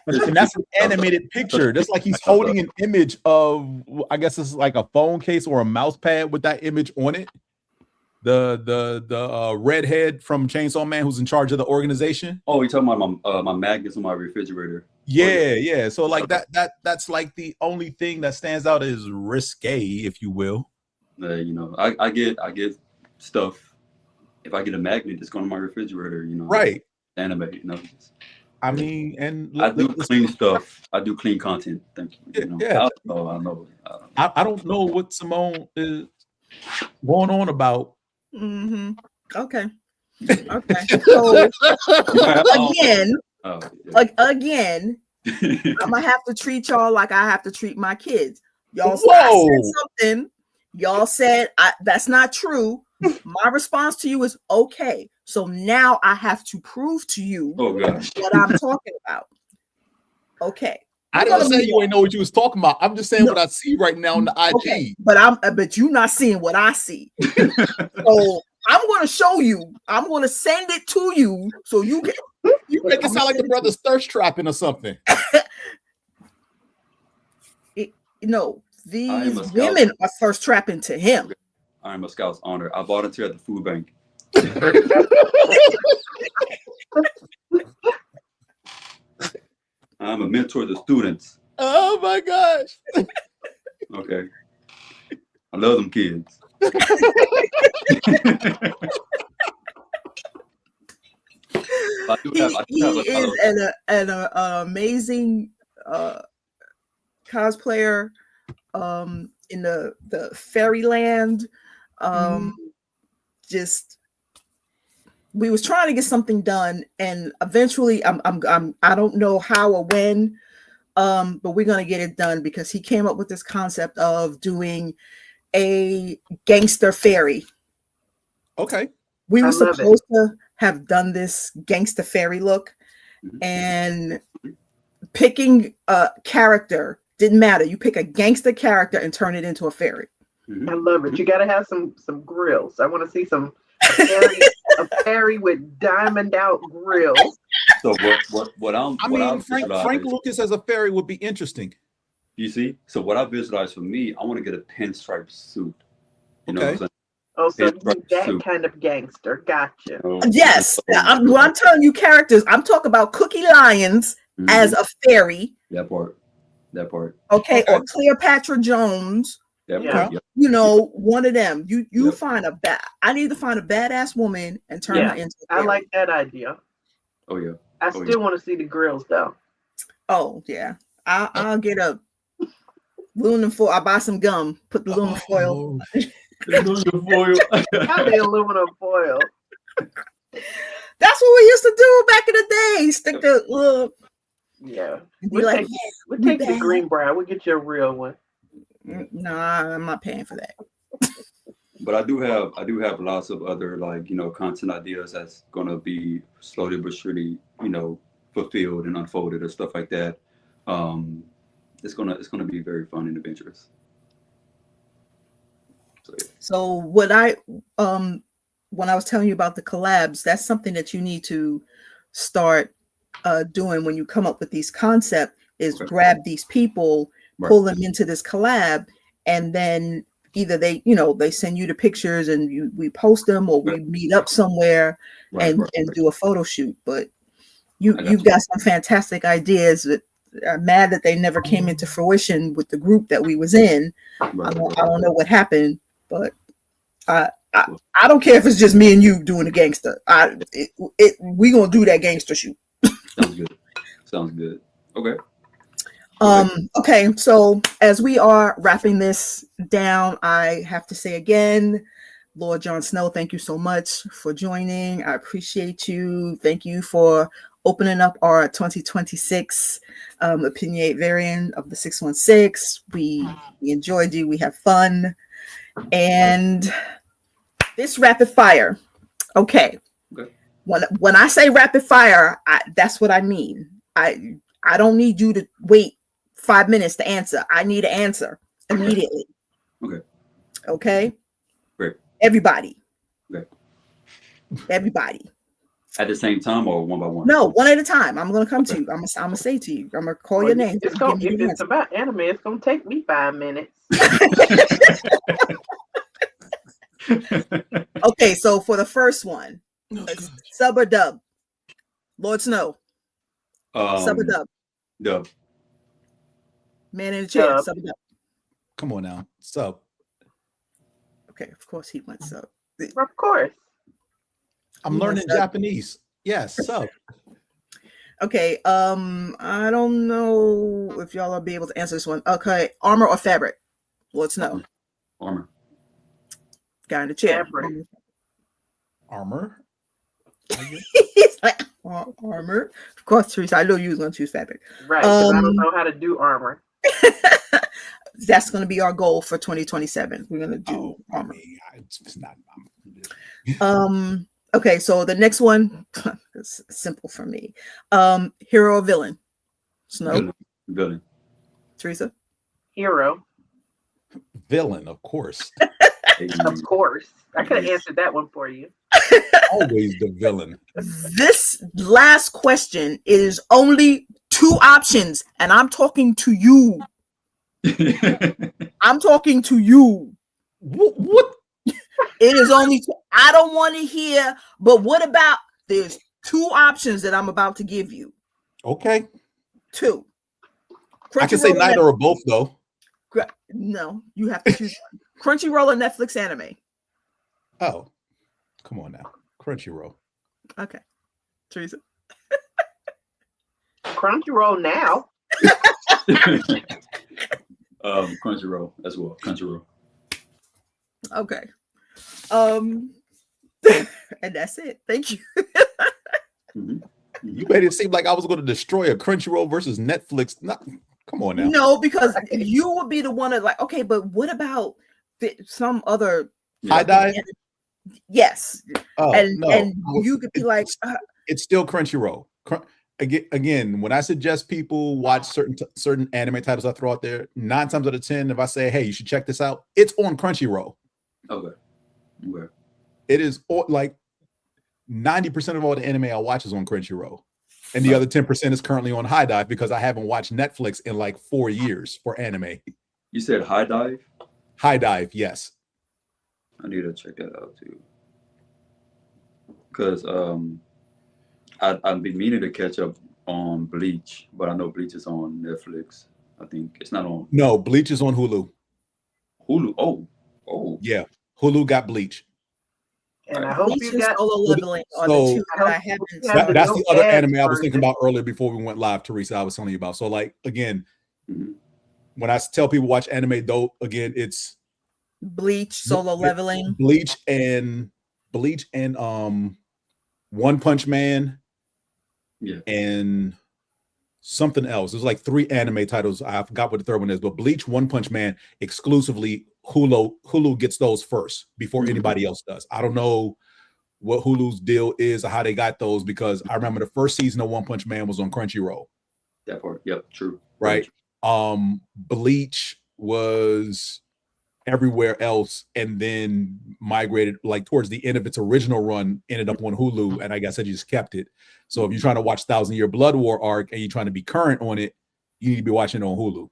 E: And that's an animated picture. That's like he's holding an image of, I guess it's like a phone case or a mouse pad with that image on it. The redhead from Chainsaw Man who's in charge of the organization.
C: Oh, you're talking about my magnets on my refrigerator.
E: Yeah. So like that's like the only thing that stands out as risque, if you will.
C: I get stuff. If I get a magnet, it's going on my refrigerator.
E: Right.
C: Anime.
E: I mean, and
C: I do clean stuff. I do clean content. Thank you.
E: Yeah.
C: I know.
E: I don't know what Simone is going on about.
B: Mm-hmm. Okay. So again, I'm gonna have to treat y'all like I have to treat my kids. Y'all said something. Y'all said that's not true. My response to you is okay. So now I have to prove to you what I'm talking about. Okay.
E: I didn't say you ain't know what you was talking about. I'm just saying what I see right now on the IG.
B: Okay. But you're not seeing what I see. So I'm going to show you. I'm going to send it to you so you can.
E: You make it sound like the brother's thirst trapping or something.
B: These women are thirst trapping to him.
C: I'm a Scout's honor. I volunteer at the food bank. I'm a mentor to students.
E: Oh my gosh.
C: Okay. I love them kids.
B: He is an amazing cosplayer in the fairyland. Just we was trying to get something done, and eventually I don't know how or when, but we're gonna get it done because he came up with this concept of doing a gangster fairy.
E: Okay.
B: We were supposed to have done this gangster fairy look, and picking a character didn't matter. You pick a gangster character and turn it into a fairy.
D: I love it. You got to have some grills. I want to see a fairy with diamond out grills.
C: So Frank
E: Lucas as a fairy would be interesting.
C: You see? So what I visualize for me, I want to get a pinstripe suit. You know what I'm saying?
D: Oh, so
C: Pinstripe
D: that
C: suit.
D: kind of gangster. Gotcha.
B: Yes. I'm telling you characters. I'm talking about Cookie Lyons as a fairy.
C: That part.
B: Okay. Or Cleopatra Jones.
C: That part. Yep.
B: You know, one of them. You find I need to find a badass woman and turn her into a fairy.
D: I like that idea.
C: Oh yeah.
D: I still want to see the grills though.
B: Oh yeah. I'll get a aluminum foil. I'll buy some gum, put the aluminum foil.
C: Aluminum foil.
D: Not the aluminum foil.
B: That's what we used to do back in the day. Stick the little.
D: Yeah.
B: We'll
D: take the green brown. We'll get you a real one.
B: Nah, I'm not paying for that.
C: But I do have lots of other content ideas that's gonna be slowly but surely, fulfilled and unfolded or stuff like that. It's gonna be very fun and adventurous.
B: So what when I was telling you about the collabs, that's something that you need to start doing when you come up with these concepts is grab these people, pull them into this collab, and then either they send you the pictures and we post them, or we meet up somewhere and do a photo shoot. But you've got some fantastic ideas that are mad that they never came into fruition with the group that we was in. I don't know what happened, but I don't care if it's just me and you doing the gangster. We gonna do that gangster shoot.
C: Sounds good. Okay.
B: Okay, so as we are wrapping this down, I have to say again, Lord Jon Snow, thank you so much for joining. I appreciate you. Thank you for opening up our 2026 Opinionated Variant of the 616. We enjoyed you. We have fun. And this rapid fire. Okay. When I say rapid fire, that's what I mean. I don't need you to wait 5 minutes to answer. I need an answer immediately. Okay.
C: Great.
B: Everybody.
C: Okay.
B: Everybody.
C: At the same time or one by one?
B: No, one at a time. I'm gonna come to you. I'm gonna say to you. I'm gonna call your name.
D: If it's about anime, it's gonna take me 5 minutes.
B: Okay, so for the first one, sub or dub? Lord Snow. Sub or dub?
C: Dub.
B: Man in the chair. Sub or dub?
E: Come on now. Sub.
B: Okay, of course he went sub.
D: Of course.
E: I'm learning Japanese. Yes, sub.
B: Okay, I don't know if y'all will be able to answer this one. Okay, armor or fabric? Lord Snow.
C: Armor.
B: Guy in the chair.
E: Armor.
B: He's like armor. Of course, Teresa. I know you was gonna choose fabric.
D: Right. I don't know how to do armor.
B: That's gonna be our goal for 2027. We're gonna do armor.
E: It's not.
B: Okay, so the next one is simple for me. Hero or villain? Snow.
C: Villain.
B: Teresa.
D: Hero.
E: Villain, of course.
D: Of course. I could have answered that one for you.
E: Always the villain.
B: This last question is only 2 options, and I'm talking to you. I'm talking to you.
E: What?
B: It is only 2. I don't want to hear, but what about there's 2 options that I'm about to give you.
E: Okay.
B: 2.
E: I can say neither or both, though.
B: No, you have to choose Crunchyroll or Netflix anime.
E: Oh, come on now. Crunchyroll.
B: Okay. Teresa.
D: Crunchyroll now.
C: Crunchyroll as well. Crunchyroll.
B: Okay. And that's it. Thank you.
E: You made it seem like I was going to destroy a Crunchyroll versus Netflix. No, come on now.
B: No, because you would be the one that like, okay, but what about some other
E: high dive?
B: Yes.
E: Oh,
B: and
E: no.
B: And you could be like,
E: it's still Crunchyroll. Again, when I suggest people watch certain anime titles I throw out there, 9 times out of 10, if I say, hey, you should check this out, it's on Crunchyroll.
C: Okay.
E: It is like 90% of all the anime I watch is on Crunchyroll. And the other 10% is currently on High Dive because I haven't watched Netflix in like 4 years for anime.
C: You said High Dive?
E: High Dive, yes.
C: I need to check that out too. Because I've been meaning to catch up on Bleach, but I know Bleach is on Netflix. I think it's not on.
E: No, Bleach is on Hulu.
C: Hulu. Oh.
E: Yeah, Hulu got Bleach.
D: And I hope you got
B: Solo Leveling on the two that I haven't.
E: That's the other anime I was thinking about earlier before we went live, Teresa. I was telling you about. So, like, again, when I tell people watch anime, though, again, it's
B: Bleach, Solo Leveling,
E: Bleach, and One Punch Man, and something else. There's like 3 anime titles. I forgot what the third one is, but Bleach, One Punch Man, exclusively Hulu gets those first before anybody else does. I don't know what Hulu's deal is or how they got those, because I remember the first season of One Punch Man was on Crunchyroll.
C: That part, yep, true.
E: Right. Bleach was everywhere else and then migrated like towards the end of its original run, ended up on Hulu, and I guess I just kept it. So if you're trying to watch 1,000 Year Blood War arc and you're trying to be current on it, you need to be watching it on Hulu.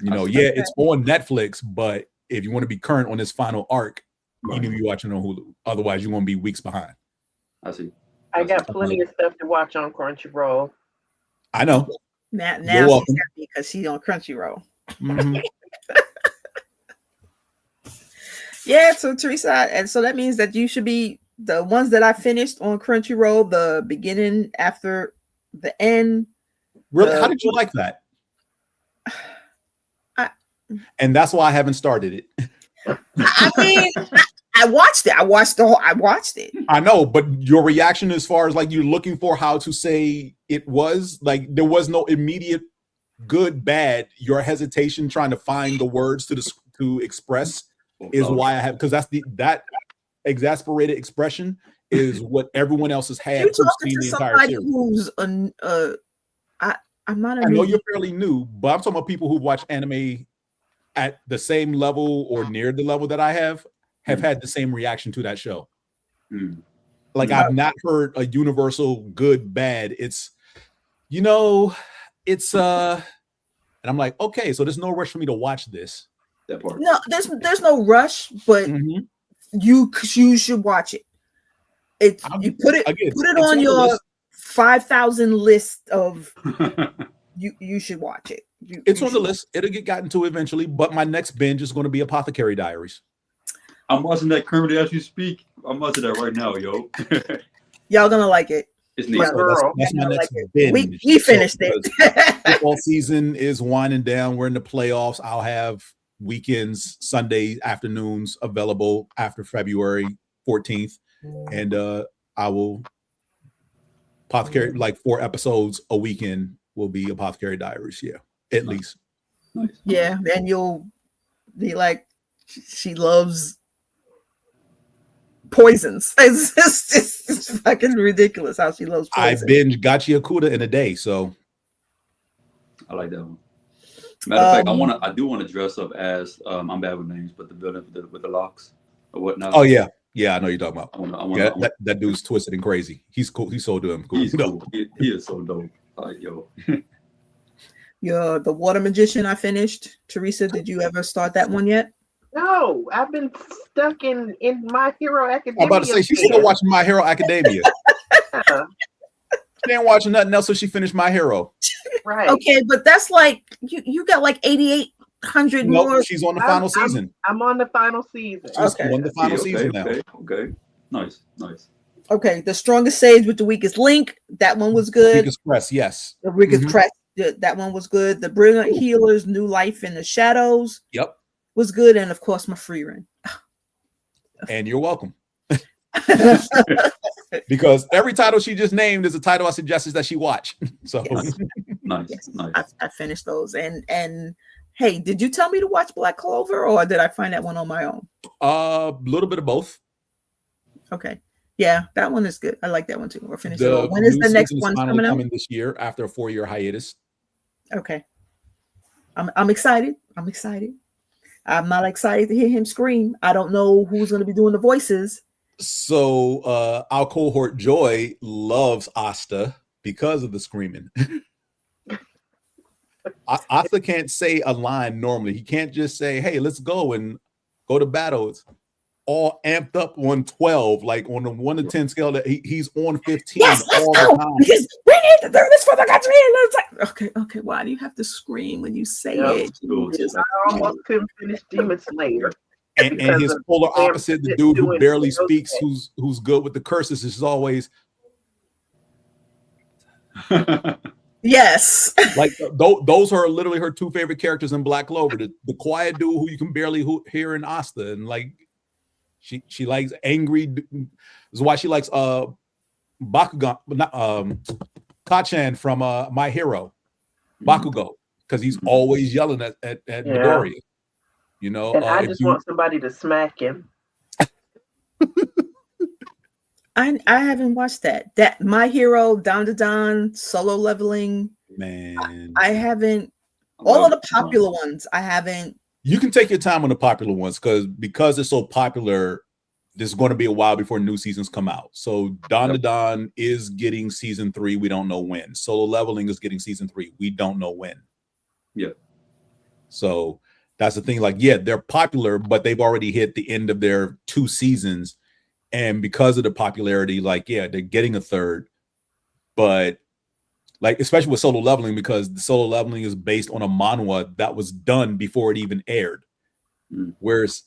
E: You know, it's on Netflix, but if you want to be current on this final arc, you need to be watching it on Hulu. Otherwise, you're going to be weeks behind.
C: I see.
D: I got plenty of stuff to watch on Crunchyroll.
E: I know.
B: Now she's happy because she's on Crunchyroll. Yeah, so Teresa, and so that means that you should be the ones that I finished on Crunchyroll, the beginning after the end.
E: Really? How did you like that? And that's why I haven't started it.
B: I mean, I watched it. I watched it.
E: I know, but your reaction as far as like you're looking for how to say it was, like there was no immediate good, bad. Your hesitation trying to find the words to express is why I have, because that exasperated expression is what everyone else has had.
B: You're talking to somebody who's I'm not.
E: I know you're fairly new, but I'm talking about people who watch anime at the same level or near the level that I have had the same reaction to that show. Like I've not heard a universal good, bad. It's, you know, it's and I'm like, okay, so there's no rush for me to watch this.
C: That part.
B: No, there's no rush, but you should watch it. You put it on your 5,000 list of you should watch it.
E: It's on the list. It'll get gotten to eventually, but my next binge is going to be Apothecary Diaries.
C: I'm watching that currently as you speak. I'm watching that right now, yo.
B: Y'all gonna like it.
C: It's neat.
E: That's my next binge.
B: We finished it.
E: Football season is winding down. We're in the playoffs. I'll have weekends, Sunday afternoons available after February 14th, and I will Apothecary, like 4 episodes a weekend will be Apothecary Diaries. Yeah, at least.
C: Nice.
B: Yeah, and you'll be like, she loves poisons. It's fucking ridiculous how she loves poisons.
E: I binge Gachi Akuda in a day, so
C: I like that one. Matter of fact, I do want to dress up as I'm bad with names, but the villain with the locks or whatnot.
E: Oh yeah, I know you're talking
C: about.
E: That dude's twisted and crazy. He's cool. He's so damn cool.
C: He's cool. He is so dope. Like, yo.
B: Yeah, the Water Magician I finished. Teresa, did you ever start that one yet?
D: No, I've been stuck in My Hero Academia.
E: I'm about to say she's still watching My Hero Academia. She ain't watching nothing else, so she finished My Hero.
D: Right.
B: Okay, but that's like you got like 8,800 more.
E: She's on the final season.
D: I'm on the final season.
E: She's on the final season now.
C: Okay. Nice.
B: Okay, the Strongest Sage with the Weakest Link. That one was good.
E: Weakest Crest, yes.
B: The Weakest Crest. That one was good. The Brilliant Healers, New Life in the Shadows.
E: Yep.
B: Was good, and of course my free run.
E: And you're welcome. Because every title she just named is a title I suggested that she watch. So
C: nice.
B: I finished those. And hey, did you tell me to watch Black Clover, or did I find that one on my own?
E: A little bit of both.
B: Okay. Yeah, that one is good. I like that one too. We're finished. When is the next one coming out?
E: Coming this year after a 4-year hiatus.
B: Okay. I'm excited. I'm not excited to hear him scream. I don't know who's going to be doing the voices.
E: So our cohort Joy loves Asta. because of the screaming. Asa can't say a line normally. He can't just say, "Hey, let's go and go to battle." It's all amped up on 12, like on the 1 to 10 scale. That he's on 15
B: yes,
E: all
B: let's
E: the
B: go,
E: time.
B: because we need to do this for the country. And it's like, okay, why do you have to scream when you say it?
D: I almost couldn't finish Demon Slayer.
E: And his polar opposite, the dude who barely speaks, who's good with the curses, is always
B: yes.
E: like those are literally her two favorite characters in Black Clover. The quiet dude who you can barely hear in Asta, and like she likes angry. This is why she likes Bakugan, Kachan from My Hero, Bakugo, because he's always yelling at Midoriya. You know,
D: and I just want somebody to smack him.
B: I haven't watched that. That My Hero, Don Solo Leveling.
E: Man,
B: I haven't. All of the popular ones, I haven't.
E: You can take your time on the popular ones because it's so popular. There's going to be a while before new seasons come out. So Don is getting season 3. We don't know when. Solo Leveling is getting season 3. We don't know when.
C: Yeah.
E: So that's the thing. Like, yeah, they're popular, but they've already hit the end of their 2 seasons. And because of the popularity, like, yeah, they're getting a third. But like, especially with Solo Leveling, because the Solo Leveling is based on a manhwa that was done before it even aired. Whereas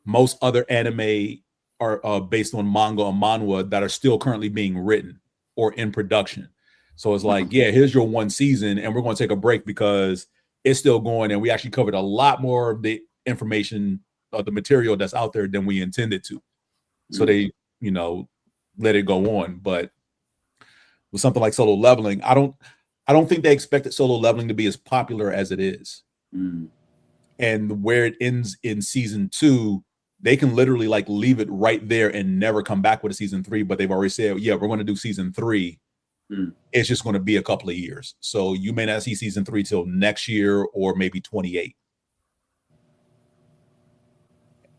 E: most other anime are based on manga or manhwa that are still currently being written or in production. So it's like, yeah, here's your 1 season, and we're going to take a break because it's still going, and we actually covered a lot more of the information of the material that's out there than we intended to. So they, you know, let it go on. But with something like Solo Leveling, I don't think they expected Solo Leveling to be as popular as it is. And where it ends in season 2, they can literally like leave it right there and never come back with a season 3. But they've already said, yeah, we're going to do season 3. It's just going to be a couple of years. So you may not see season 3 till next year or maybe 28.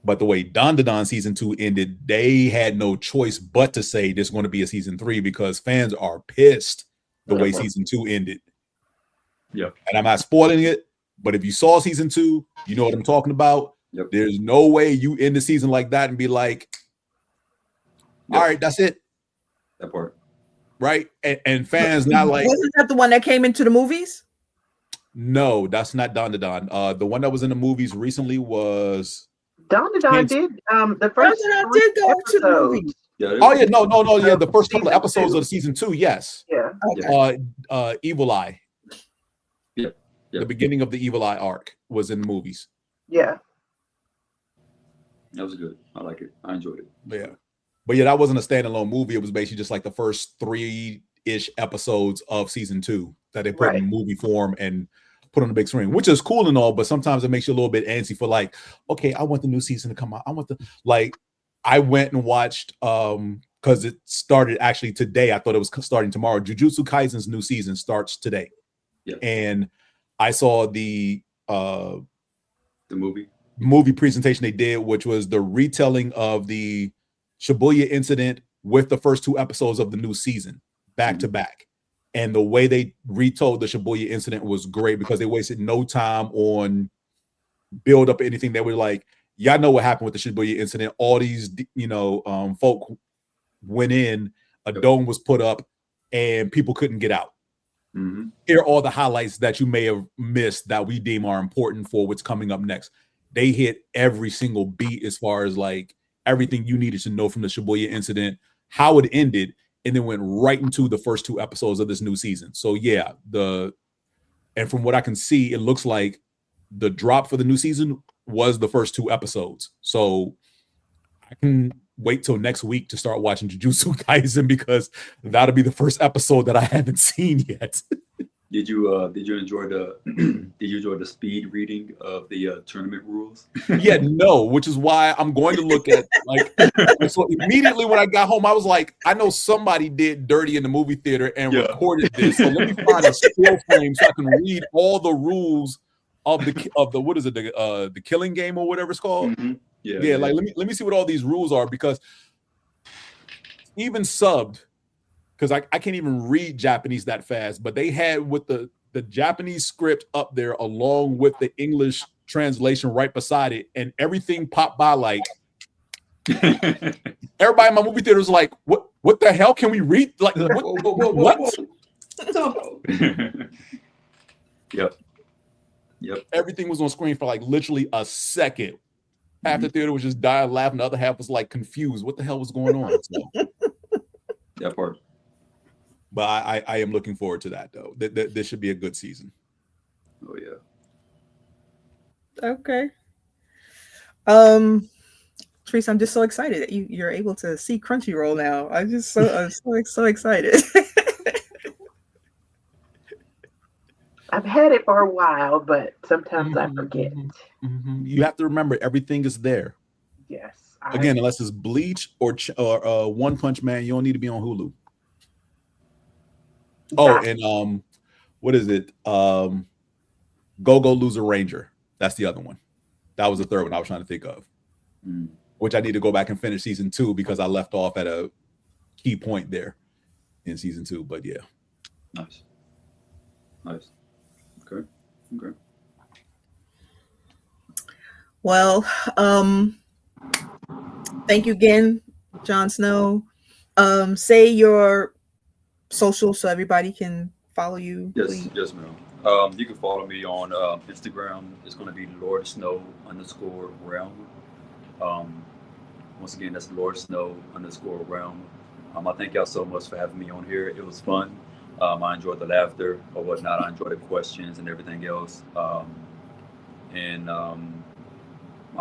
E: But the way Don season 2 ended, they had no choice but to say there's going to be a season 3 because fans are pissed the way season 2 ended.
C: Yeah.
E: And I'm not spoiling it, but if you saw season 2, you know what I'm talking about.
C: Yep.
E: There's no way you end the season like that and be like, all right, that's it.
C: That part.
E: Right? And fans not like.
B: Wasn't that the one that came into the movies?
E: No, that's not Don. The one that was in the movies recently was.
D: Don did the first.
B: Don did go to the movies.
C: Yeah,
E: oh yeah, no, yeah. The first couple of episodes of the season 2, yes.
D: Yeah.
B: Okay.
E: Evil Eye.
C: Yep.
E: The beginning of the Evil Eye arc was in the movies.
D: Yeah.
C: That was good. I like it. I enjoyed it.
E: Yeah. But yeah, that wasn't a standalone movie. It was basically just like the first 3-ish episodes of season 2 that they put in movie form and put on the big screen, which is cool and all, but sometimes it makes you a little bit antsy for like, okay, I want the new season to come out. I went and watched, because it started actually today. I thought it was starting tomorrow. Jujutsu Kaisen's new season starts today.
C: Yeah.
E: And I saw the
C: movie
E: presentation they did, which was the retelling of the Shibuya incident with the first 2 episodes of the new season back to back. And the way they retold the Shibuya incident was great because they wasted no time on build up anything. They were like, y'all know what happened with the Shibuya incident. All these, folk went in, a dome was put up, and people couldn't get out. Here are all the highlights that you may have missed that we deem are important for what's coming up next. They hit every single beat as far as like everything you needed to know from the Shibuya incident, how it ended, and then went right into the first 2 episodes of this new season. So yeah, and from what I can see, it looks like the drop for the new season was the first 2 episodes. So I can wait till next week to start watching Jujutsu Kaisen because that'll be the first episode that I haven't seen yet.
C: Did you enjoy the speed reading of the tournament rules?
E: Yeah, no, which is why I'm going to look at so immediately when I got home, I was like, I know somebody did dirty in the movie theater and recorded this. So let me find a still frame so I can read all the rules of the what is it, the killing game or whatever it's called. Yeah. Like let me see what all these rules are because even subbed. because I can't even read Japanese that fast, but they had with the Japanese script up there along with the English translation right beside it, and everything popped by like everybody in my movie theater was like, what the hell can we read? Like what?
C: Yep.
E: Everything was on screen for like literally a second. Half the theater was just dying laughing. The other half was like confused. What the hell was going on? So,
C: that part.
E: But I am looking forward to that though. This should be a good season.
C: Oh yeah.
B: Okay. Teresa, I'm just so excited that you're able to see Crunchyroll now. I'm so excited.
D: I've had it for a while, but sometimes I forget.
E: You have to remember everything is there.
D: Yes.
E: Again, unless it's Bleach or One Punch Man, you don't need to be on Hulu. Oh, and what is it? Go Loser Ranger. That's the other one. That was the third one I was trying to think of. Which I need to go back and finish season 2 because I left off at a key point there in season 2. But yeah.
C: Nice. Okay.
B: Well, thank you again, Jon Snow. Say your social so everybody can follow you.
C: Yes, ma'am. You can follow me on Instagram. It's going to be Lord Snow _realm. Once again, that's Lord Snow _realm. I thank y'all so much for having me on here. It was fun. I enjoyed the laughter or whatnot. I enjoyed the questions and everything else. My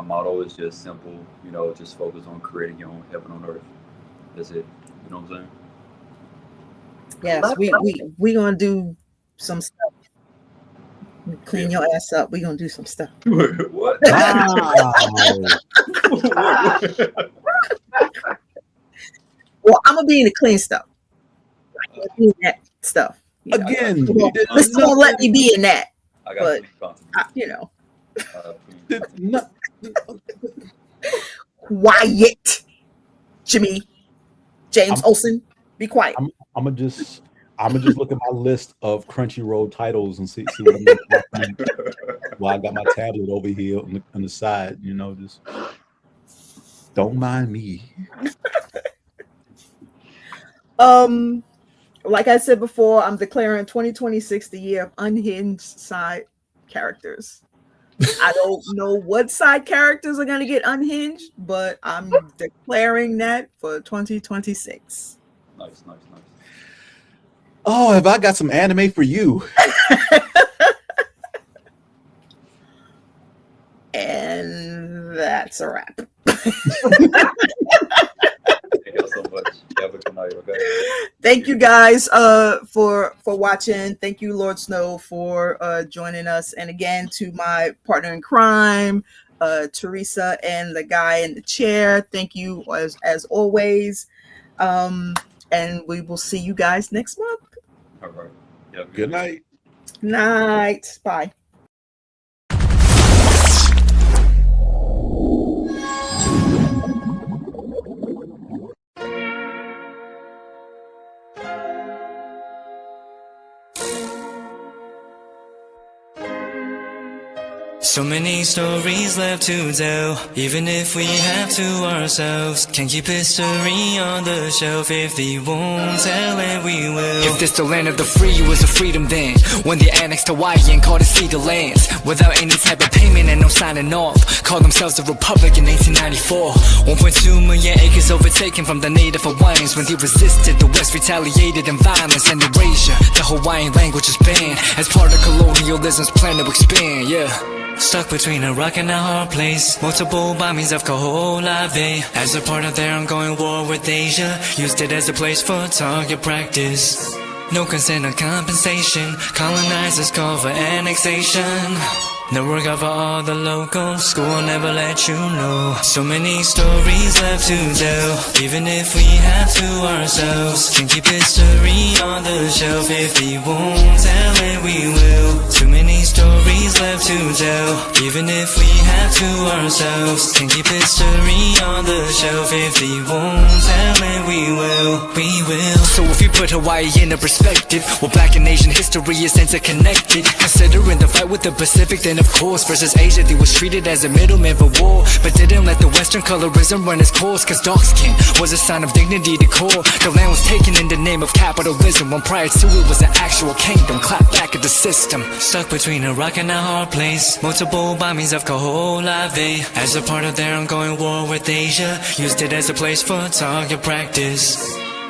C: motto is just simple, just focus on creating your own heaven on earth. That's it. You know what I'm saying?
B: Yes, we gonna do some stuff. Clean your ass up. We gonna do some stuff.
C: What?
E: Wow.
B: Well, I'm gonna be in the clean stuff. I'm gonna be in that stuff.
E: Again,
B: This won't let me be in that.
C: I got
B: Quiet, Jimmy, James Olsen, be quiet.
E: I'm gonna just look at my list of Crunchyroll titles and see what I'm doing. Well, I got my tablet over here on the side, just don't mind me.
B: Like I said before, I'm declaring 2026 the year of unhinged side characters. I don't know what side characters are going to get unhinged, but I'm declaring that for 2026.
C: Nice.
E: Oh, have I got some anime for you?
B: And that's a wrap.
C: Thank you so much. Have a good night, okay?
B: Thank you guys for watching. Thank you, Lord Snow, for joining us. And again, to my partner in crime, Teresa, and the guy in the chair. Thank you as always. And we will see you guys next month.
C: All right.
E: Good night.
B: Night. Bye.
F: So many stories left to tell, even if we have to ourselves. Can keep history on the shelf. If they won't tell it, we will.
G: If this the land of the free, it was a freedom then. When they annexed Hawaii and called it Cedar Lands, without any type of payment and no signing off. Called themselves a republic in 1894. 1.2 million acres overtaken from the native Hawaiians. When they resisted, the West retaliated in violence and erasure. The Hawaiian language is banned as part of colonialism's plan to expand, yeah.
F: Stuck between a rock and a hard place. Multiple bombings of Kaho'olawe as a part of their ongoing war with Asia. Used it as a place for target practice. No consent or compensation. Colonizers call for annexation. No work out for all the locals. School will never let you know. So many stories left to tell, even if we have to ourselves. Can keep history on the shelf. If they won't tell it, we will. Too many stories left to tell, even if we have to ourselves. Can keep history on the shelf. If they won't tell it, we will. We will.
G: So if you put Hawaii into perspective, well, Black and Asian history is interconnected. Considering the fight with the Pacific, then of course, versus Asia, they was treated as a middleman for war, but didn't let the Western colorism run its course, cause dark skin was a sign of dignity to core. The land was taken in the name of capitalism, when prior to it was an actual kingdom. Clap back at the system.
F: Stuck between a rock and a hard place. Multiple bombings of Kaho'olawe. As a part of their ongoing war with Asia, used it as a place for target practice.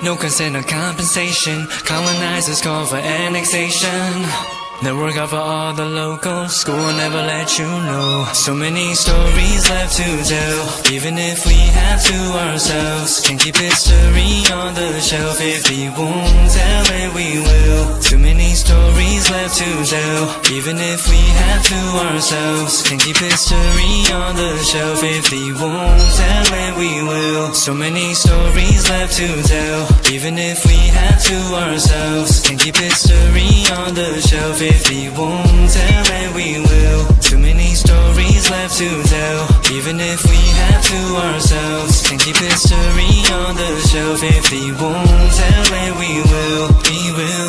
F: No consent or compensation. Colonizers call for annexation. The work out for all the locals. School will never let you know. So many stories left to tell. Even if we have to ourselves, can keep history on the shelf. If we won't tell it, we will. Too many stories left to tell. Even if we have to ourselves, can keep history on the shelf. If we won't tell it, we will. So many stories left to tell. Even if we have to ourselves, can keep history on the shelf. If we won't tell it, we will. Too many stories left to tell. Even if we have to ourselves, can keep history on the shelf. If we won't tell it, we will. We will.